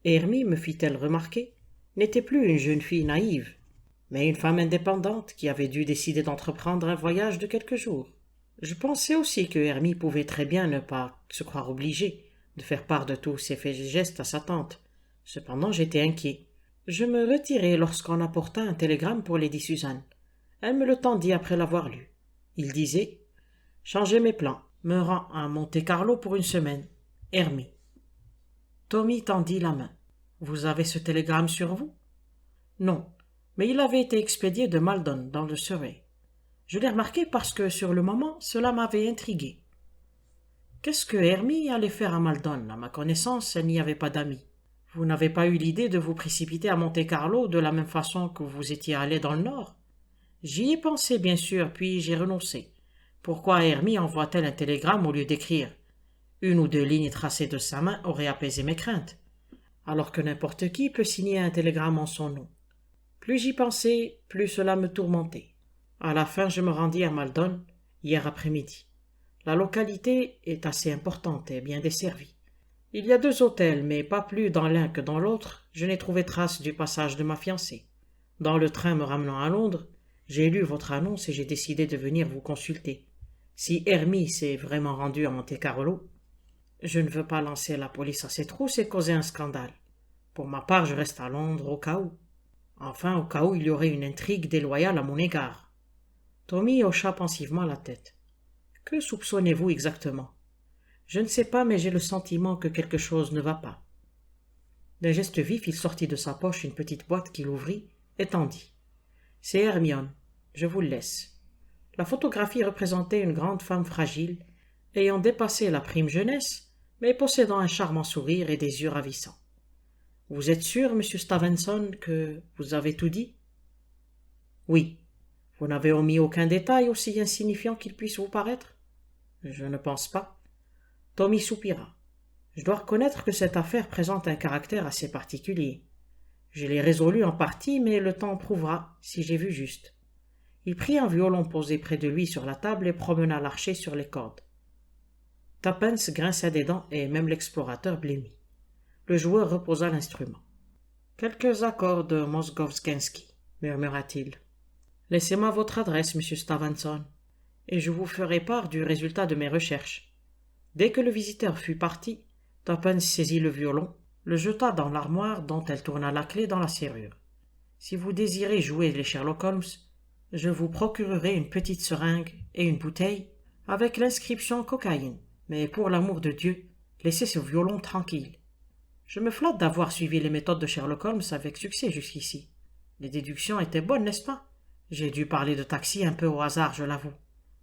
Hermie, me fit-elle remarquer, n'était plus une jeune fille naïve, mais une femme indépendante qui avait dû décider d'entreprendre un voyage de quelques jours. Je pensais aussi que Hermie pouvait très bien ne pas se croire obligée de faire part de tous ses faits et gestes à sa tante. Cependant, j'étais inquiet. Je me retirai lorsqu'on apporta un télégramme pour Lady Susan. Elle me le tendit après l'avoir lu. Il disait « Changez mes plans, me rends à Monte-Carlo pour une semaine. Hermie. » Tommy tendit la main. « Vous avez ce télégramme sur vous ?»« Non, mais il avait été expédié de Maldon, dans le Surrey. Je l'ai remarqué parce que, sur le moment, cela m'avait intrigué. Qu'est-ce que Hermie allait faire à Maldon? À ma connaissance, elle n'y avait pas d'amis. Vous n'avez pas eu l'idée de vous précipiter à Monte-Carlo de la même façon que vous étiez allé dans le Nord? J'y ai pensé, bien sûr, puis j'ai renoncé. Pourquoi Hermie envoie-t-elle un télégramme au lieu d'écrire? 1 ou 2 lignes tracées de sa main auraient apaisé mes craintes, alors que n'importe qui peut signer un télégramme en son nom. Plus j'y pensais, plus cela me tourmentait. À la fin, je me rendis à Maldon, hier après-midi. La localité est assez importante et bien desservie. Il y a 2 hôtels, mais pas plus dans l'un que dans l'autre, je n'ai trouvé trace du passage de ma fiancée. Dans le train me ramenant à Londres, j'ai lu votre annonce et j'ai décidé de venir vous consulter. Si Hermie s'est vraiment rendue à Monte-Carlo, je ne veux pas lancer la police à ses trousses et causer un scandale. Pour ma part, je reste à Londres au cas où. Enfin, au cas où il y aurait une intrigue déloyale à mon égard. Tommy hocha pensivement la tête. Que soupçonnez-vous exactement? Je ne sais pas, mais j'ai le sentiment que quelque chose ne va pas. D'un geste vif, il sortit de sa poche une petite boîte qu'il ouvrit et tendit. C'est Hermione, je vous le laisse. La photographie représentait une grande femme fragile, ayant dépassé la prime jeunesse, mais possédant un charmant sourire et des yeux ravissants. Vous êtes sûr, monsieur Stavenson, que vous avez tout dit? Oui. Vous n'avez omis aucun détail aussi insignifiant qu'il puisse vous paraître? Je ne pense pas. Tommy soupira. Je dois reconnaître que cette affaire présente un caractère assez particulier. Je l'ai résolue en partie, mais le temps prouvera si j'ai vu juste. Il prit un violon posé près de lui sur la table et promena l'archet sur les cordes. Tuppence grinça des dents et même l'explorateur blêmit. Le joueur reposa l'instrument. « Quelques accords de Mosgovskinski, murmura-t-il. « Laissez-moi votre adresse, monsieur Stavenson, et je vous ferai part du résultat de mes recherches. » Dès que le visiteur fut parti, Tuppence saisit le violon, le jeta dans l'armoire dont elle tourna la clé dans la serrure. « Si vous désirez jouer les Sherlock Holmes, je vous procurerai une petite seringue et une bouteille avec l'inscription cocaïne. Mais pour l'amour de Dieu, laissez ce violon tranquille. Je me flatte d'avoir suivi les méthodes de Sherlock Holmes avec succès jusqu'ici. Les déductions étaient bonnes, n'est-ce pas? J'ai dû parler de taxi un peu au hasard, je l'avoue.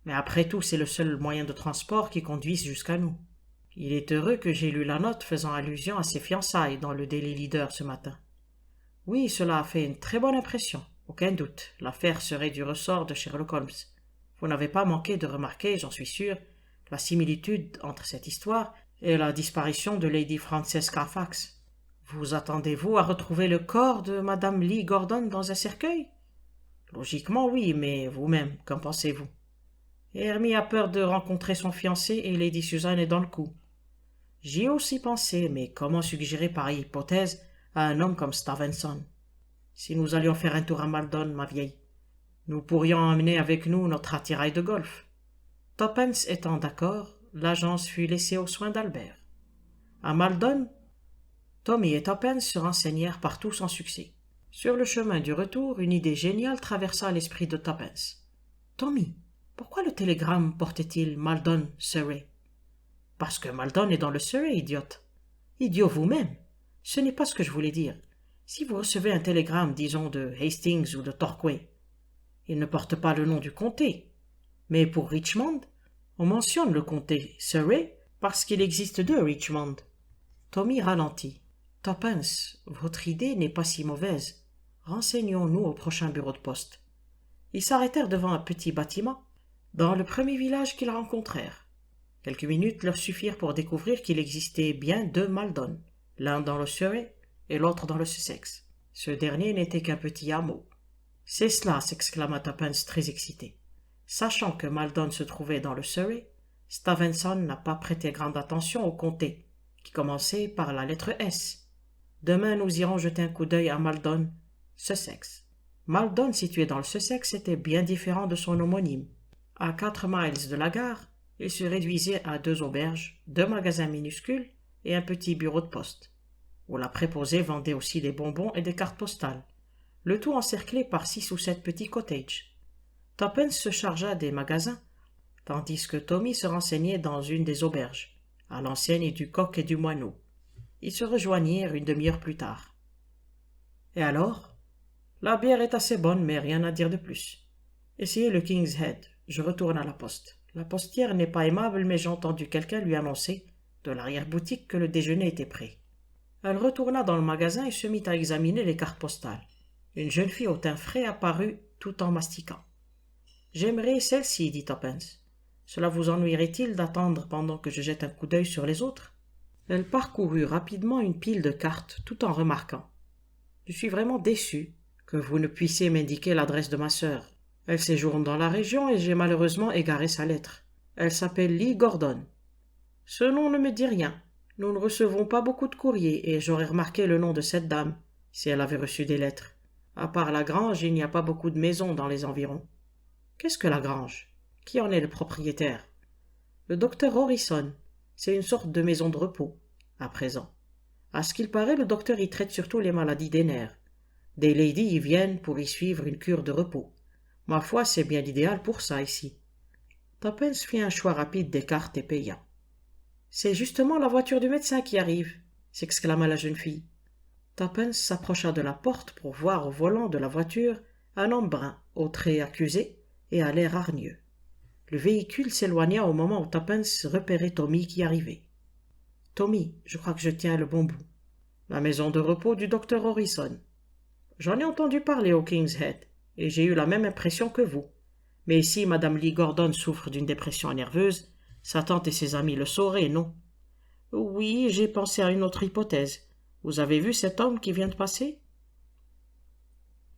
Mais après tout, c'est le seul moyen de transport qui conduise jusqu'à nous. Il est heureux que j'ai lu la note faisant allusion à ses fiançailles dans le Daily Leader ce matin. Oui, cela a fait une très bonne impression. Aucun doute, l'affaire serait du ressort de Sherlock Holmes. Vous n'avez pas manqué de remarquer, j'en suis sûr, la similitude entre cette histoire et la disparition de Lady Frances Carfax. Vous attendez-vous à retrouver le corps de Madame Lee Gordon dans un cercueil? Logiquement, oui, mais vous-même, qu'en pensez-vous? Hermie a peur de rencontrer son fiancé et Lady Susan est dans le coup. J'y ai aussi pensé, mais comment suggérer pareille hypothèse à un homme comme Stevenson? Si nous allions faire un tour à Maldon, ma vieille, nous pourrions emmener avec nous notre attirail de golf. Tuppence étant d'accord, l'agence fut laissée aux soins d'Albert. À Maldon, Tommy et Tuppence se renseignèrent partout sans succès. Sur le chemin du retour, une idée géniale traversa l'esprit de Tuppence. « Tommy, pourquoi le télégramme portait-il Maldon, Surrey ?»« Parce que Maldon est dans le Surrey, idiote. »« Idiot vous-même. Ce n'est pas ce que je voulais dire. Si vous recevez un télégramme, disons, de Hastings ou de Torquay, il ne porte pas le nom du comté. Mais pour Richmond, on mentionne le comté Surrey parce qu'il existe deux Richmond. » Tommy ralentit. « Tuppence, votre idée n'est pas si mauvaise. Renseignons-nous au prochain bureau de poste. » Ils s'arrêtèrent devant un petit bâtiment, dans le premier village qu'ils rencontrèrent. Quelques minutes leur suffirent pour découvrir qu'il existait bien deux Maldon, l'un dans le Surrey et l'autre dans le Sussex. Ce dernier n'était qu'un petit hameau. « C'est cela !» s'exclama Tuppence très excité. Sachant que Maldon se trouvait dans le Surrey, Stevenson n'a pas prêté grande attention au comté, qui commençait par la lettre S. Demain, nous irons jeter un coup d'œil à Maldon, Sussex. Maldon, situé dans le Sussex, était bien différent de son homonyme. À 4 miles de la gare, il se réduisait à 2 auberges, 2 magasins minuscules et un petit bureau de poste, où la préposée vendait aussi des bonbons et des cartes postales, le tout encerclé par 6 ou 7 petits cottages. Tuppence se chargea des magasins, tandis que Tommy se renseignait dans une des auberges, à l'enseigne du Coq et du Moineau. Ils se rejoignirent une demi-heure plus tard. « Et alors ? » ?»« La bière est assez bonne, mais rien à dire de plus. Essayez le King's Head. Je retourne à la poste. La postière n'est pas aimable, mais j'ai entendu quelqu'un lui annoncer, de l'arrière-boutique, que le déjeuner était prêt. » Elle retourna dans le magasin et se mit à examiner les cartes postales. Une jeune fille au teint frais apparut tout en mastiquant. « J'aimerais celle-ci, dit Tuppence. Cela vous ennuierait-il d'attendre pendant que je jette un coup d'œil sur les autres ?» Elle parcourut rapidement une pile de cartes, tout en remarquant. « Je suis vraiment déçu que vous ne puissiez m'indiquer l'adresse de ma sœur. Elle séjourne dans la région et j'ai malheureusement égaré sa lettre. Elle s'appelle Lee Gordon. Ce nom ne me dit rien. Nous ne recevons pas beaucoup de courriers et j'aurais remarqué le nom de cette dame, si elle avait reçu des lettres. À part la grange, il n'y a pas beaucoup de maisons dans les environs. » « Qu'est-ce que la grange? Qui en est le propriétaire? »« Le docteur Horrison. C'est une sorte de maison de repos, à présent. À ce qu'il paraît, le docteur y traite surtout les maladies des nerfs. Des ladies y viennent pour y suivre une cure de repos. Ma foi, c'est bien l'idéal pour ça ici. » Tuppence fit un choix rapide des cartes et paya. « C'est justement la voiture du médecin qui arrive, » s'exclama la jeune fille. Tuppence s'approcha de la porte pour voir au volant de la voiture un homme brun, aux traits accusés et à l'air hargneux. Le véhicule s'éloigna au moment où Tuppence repérait Tommy qui arrivait. « Tommy, je crois que je tiens le bon bout. La maison de repos du docteur Horrison. J'en ai entendu parler au King's Head, et j'ai eu la même impression que vous. Mais si Madame Lee Gordon souffre d'une dépression nerveuse, sa tante et ses amis le sauraient, non? Oui, j'ai pensé à une autre hypothèse. Vous avez vu cet homme qui vient de passer?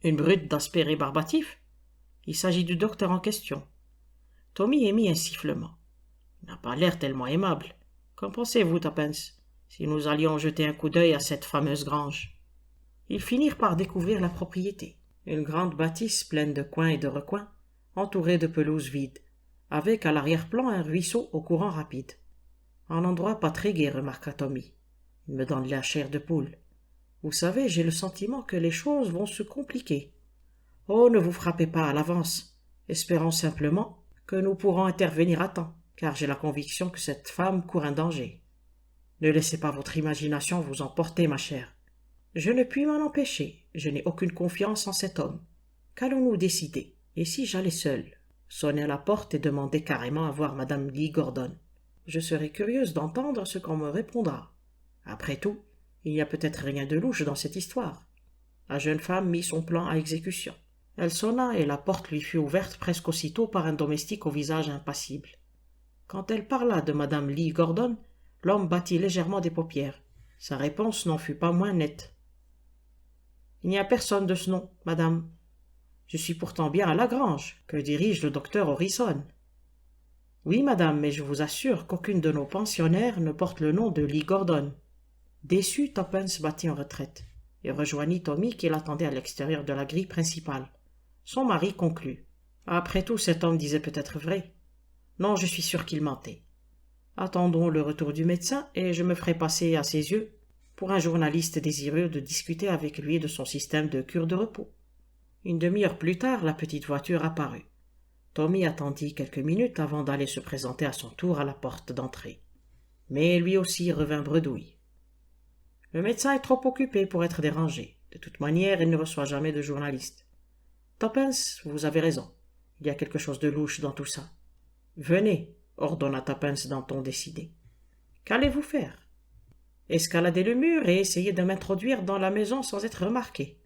Une brute d'aspect rébarbatif? Il s'agit du docteur en question. » Tommy émit un sifflement. « Il n'a pas l'air tellement aimable. Qu'en pensez-vous, Tuppence, si nous allions jeter un coup d'œil à cette fameuse grange ?» Ils finirent par découvrir la propriété. Une grande bâtisse pleine de coins et de recoins, entourée de pelouses vides, avec à l'arrière-plan un ruisseau au courant rapide. « Un endroit pas très gai, remarqua Tommy. Il me donne la chair de poule. Vous savez, j'ai le sentiment que les choses vont se compliquer. Oh, ne vous frappez pas à l'avance. Espérons simplement que nous pourrons intervenir à temps, car j'ai la conviction que cette femme court un danger. Ne laissez pas votre imagination vous emporter, ma chère. Je ne puis m'en empêcher, je n'ai aucune confiance en cet homme. Qu'allons-nous décider? Et si j'allais seul, sonner à la porte et demander carrément à voir Madame Lee Gordon? Je serai curieuse d'entendre ce qu'on me répondra. Après tout, il n'y a peut-être rien de louche dans cette histoire. La jeune femme mit son plan à exécution. Elle sonna et la porte lui fut ouverte presque aussitôt par un domestique au visage impassible. Quand elle parla de madame Lee Gordon, l'homme battit légèrement des paupières. Sa réponse n'en fut pas moins nette. « Il n'y a personne de ce nom, madame. Je suis pourtant bien à la grange, que dirige le docteur Harrison. »« Oui, madame, mais je vous assure qu'aucune de nos pensionnaires ne porte le nom de Lee Gordon. » Déçu, Tuppence battit en retraite et rejoignit Tommy qui l'attendait à l'extérieur de la grille principale. Son mari conclut. « Après tout, cet homme disait peut-être vrai. Non, je suis sûr qu'il mentait. Attendons le retour du médecin et je me ferai passer à ses yeux pour un journaliste désireux de discuter avec lui de son système de cure de repos. » Une demi-heure plus tard, la petite voiture apparut. Tommy attendit quelques minutes avant d'aller se présenter à son tour à la porte d'entrée. Mais lui aussi revint bredouille. « Le médecin est trop occupé pour être dérangé. De toute manière, il ne reçoit jamais de journaliste. »« Tuppence, vous avez raison. Il y a quelque chose de louche dans tout ça. »« Venez, » ordonna Tuppence d'un ton décidé. « Qu'allez-vous faire ?»« Escalader le mur et essayer de m'introduire dans la maison sans être remarqué. »«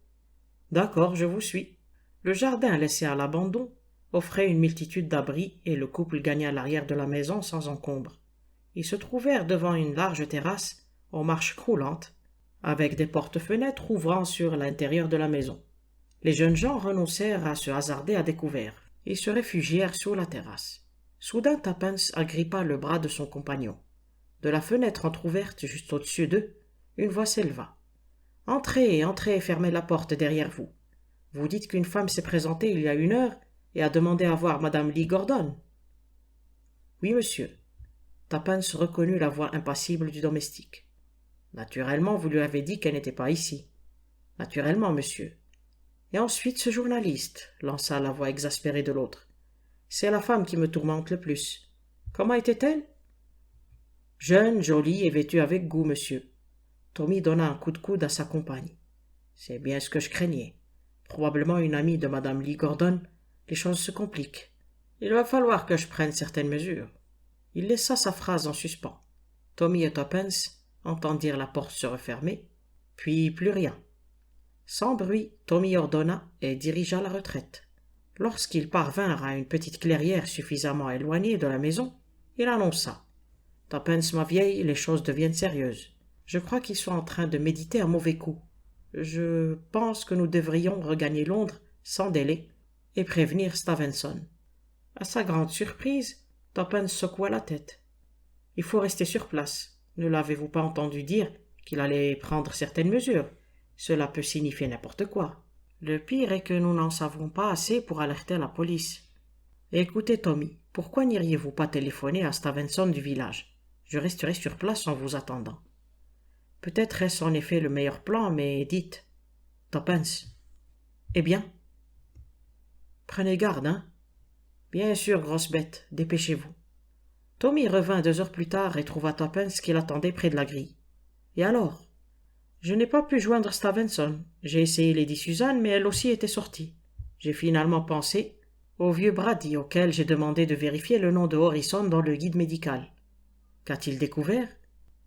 D'accord, je vous suis. » Le jardin laissé à l'abandon offrait une multitude d'abris et le couple gagna l'arrière de la maison sans encombre. Ils se trouvèrent devant une large terrasse aux marches croulantes, avec des portes-fenêtres ouvrant sur l'intérieur de la maison. Les jeunes gens renoncèrent à se hasarder à découvert. Ils se réfugièrent sur la terrasse. Soudain, Tuppence agrippa le bras de son compagnon. De la fenêtre entr'ouverte juste au-dessus d'eux, une voix s'éleva. « Entrez, entrez, fermez la porte derrière vous. Vous dites qu'une femme s'est présentée il y a 1 heure et a demandé à voir madame Lee Gordon. »« Oui, monsieur. » Tuppence reconnut la voix impassible du domestique. « Naturellement, vous lui avez dit qu'elle n'était pas ici. »« Naturellement, monsieur. » Et ensuite ce journaliste, lança la voix exaspérée de l'autre. « C'est la femme qui me tourmente le plus. Comment était-elle ?»« Jeune, jolie et vêtue avec goût, monsieur. » Tommy donna un coup de coude à sa compagne. « C'est bien ce que je craignais. Probablement une amie de madame Lee Gordon. Les choses se compliquent. Il va falloir que je prenne certaines mesures. » Il laissa sa phrase en suspens. Tommy et Tuppence entendirent la porte se refermer, puis plus rien. Sans bruit, Tommy ordonna et dirigea la retraite. Lorsqu'ils parvinrent à une petite clairière suffisamment éloignée de la maison, il annonça. « Tuppence, ma vieille, les choses deviennent sérieuses. Je crois qu'ils sont en train de méditer un mauvais coup. Je pense que nous devrions regagner Londres sans délai et prévenir Stevenson. » À sa grande surprise, Tuppence secoua la tête. « Il faut rester sur place. Ne l'avez-vous pas entendu dire qu'il allait prendre certaines mesures? Cela peut signifier n'importe quoi. Le pire est que nous n'en savons pas assez pour alerter la police. Écoutez, Tommy, pourquoi n'iriez-vous pas téléphoner à Stevenson du village? Je resterai sur place en vous attendant. » Peut-être est-ce en effet le meilleur plan, mais dites. Tuppence. Eh bien? Prenez garde, hein? Bien sûr, grosse bête, dépêchez-vous. Tommy revint 2 heures plus tard et trouva Tuppence qui l'attendait près de la grille. Et alors? Je n'ai pas pu joindre Stevenson. J'ai essayé Lady Susan, mais elle aussi était sortie. J'ai finalement pensé au vieux Brady auquel j'ai demandé de vérifier le nom de Harrison dans le guide médical. Qu'a-t-il découvert?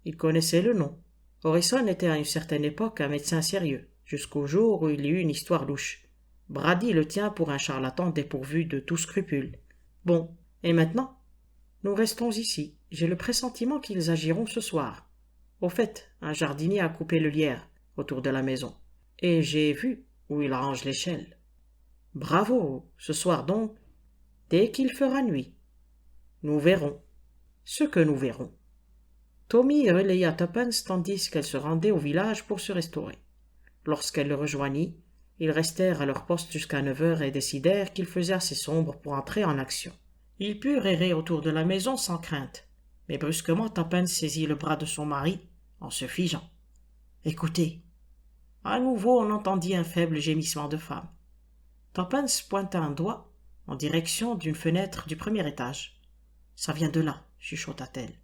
Il connaissait le nom. Harrison était à une certaine époque un médecin sérieux, jusqu'au jour où il y eut une histoire louche. Brady le tient pour un charlatan dépourvu de tout scrupule. Bon, et maintenant? Nous restons ici. J'ai le pressentiment qu'ils agiront ce soir. Au fait, un jardinier a coupé le lierre autour de la maison, et j'ai vu où il range l'échelle. Bravo, ce soir donc, dès qu'il fera nuit. Nous verrons. Ce que nous verrons. Tommy relaya Tuppence tandis qu'elle se rendait au village pour se restaurer. Lorsqu'elle le rejoignit, ils restèrent à leur poste jusqu'à 9 heures et décidèrent qu'il faisait assez sombre pour entrer en action. Ils purent errer autour de la maison sans crainte, mais brusquement Tuppence saisit le bras de son mari en se figeant. « Écoutez !» À nouveau on entendit un faible gémissement de femme. Tuppence pointa un doigt en direction d'une fenêtre du 1er étage. « Ça vient de là, » chuchota-t-elle.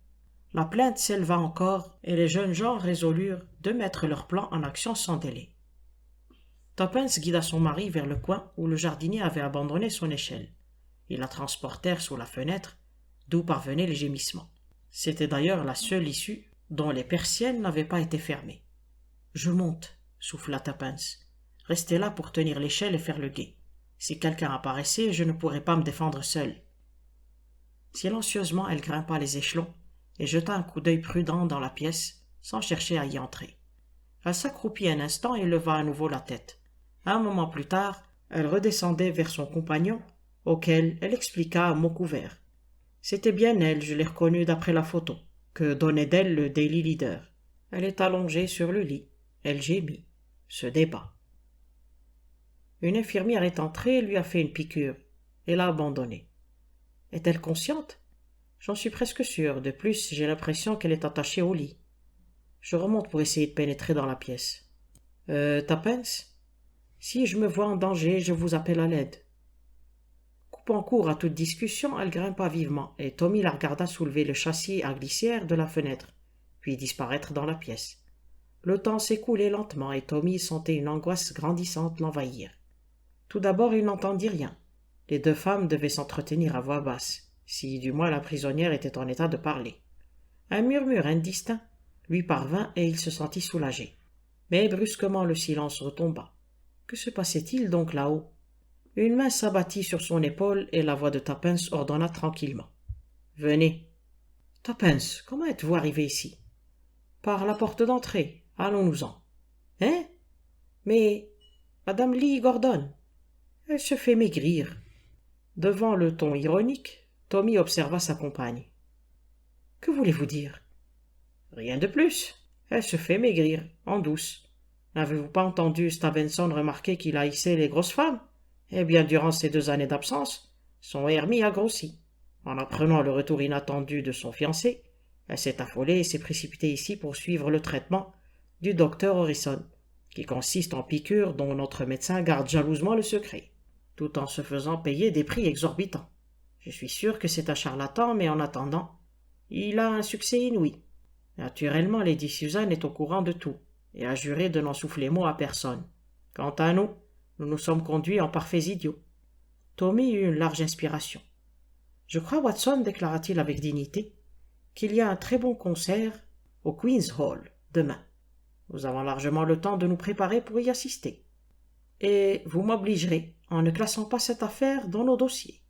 La plainte s'éleva encore et les jeunes gens résolurent de mettre leur plan en action sans délai. Tuppence guida son mari vers le coin où le jardinier avait abandonné son échelle. Ils la transportèrent sous la fenêtre, d'où parvenaient les gémissements. C'était d'ailleurs la seule issue dont les persiennes n'avaient pas été fermées. « Je monte, » souffla Tuppence. « Restez là pour tenir l'échelle et faire le guet. Si quelqu'un apparaissait, je ne pourrais pas me défendre seule. » Silencieusement, elle grimpa les échelons et jeta un coup d'œil prudent dans la pièce, sans chercher à y entrer. Elle s'accroupit un instant et leva à nouveau la tête. Un moment plus tard, elle redescendait vers son compagnon, auquel elle expliqua à mots couverts. C'était bien elle, je l'ai reconnue d'après la photo, que donnait d'elle le Daily Leader. Elle est allongée sur le lit. Elle gémit, se débat. Une infirmière est entrée et lui a fait une piqûre, et l'a abandonnée. Est-elle consciente? J'en suis presque sûr. De plus, j'ai l'impression qu'elle est attachée au lit. Je remonte pour essayer de pénétrer dans la pièce. Tuppence? Si je me vois en danger, je vous appelle à l'aide. Coupant court à toute discussion, elle grimpa vivement, et Tommy la regarda soulever le châssis à glissière de la fenêtre, puis disparaître dans la pièce. Le temps s'écoulait lentement, et Tommy sentait une angoisse grandissante l'envahir. Tout d'abord, il n'entendit rien. Les deux femmes devaient s'entretenir à voix basse, si du moins la prisonnière était en état de parler. Un murmure indistinct lui parvint et il se sentit soulagé. Mais brusquement le silence retomba. Que se passait-il donc là-haut? Une main s'abattit sur son épaule et la voix de Tuppence ordonna tranquillement. « Venez. »« Tuppence, comment êtes-vous arrivé ici ?»« Par la porte d'entrée. Allons-nous-en. »« Hein? Mais Madame Lee Gordon, elle se fait maigrir. » Devant le ton ironique, Tommy observa sa compagne. « Que voulez-vous dire ?»« Rien de plus. Elle se fait maigrir, en douce. N'avez-vous pas entendu Stevenson remarquer qu'il haïssait les grosses femmes? Eh bien, durant ces 2 années d'absence, son hermie a grossi. En apprenant le retour inattendu de son fiancé, elle s'est affolée et s'est précipitée ici pour suivre le traitement du docteur Harrison, qui consiste en piqûres dont notre médecin garde jalousement le secret, tout en se faisant payer des prix exorbitants. Je suis sûr que c'est un charlatan, mais en attendant, il a un succès inouï. Naturellement, Lady Susan est au courant de tout, et a juré de n'en souffler mot à personne. Quant à nous, nous nous sommes conduits en parfaits idiots. Tommy eut une large inspiration. « Je crois, Watson, déclara-t-il avec dignité, qu'il y a un très bon concert au Queen's Hall demain. Nous avons largement le temps de nous préparer pour y assister. Et vous m'obligerez en ne classant pas cette affaire dans nos dossiers. »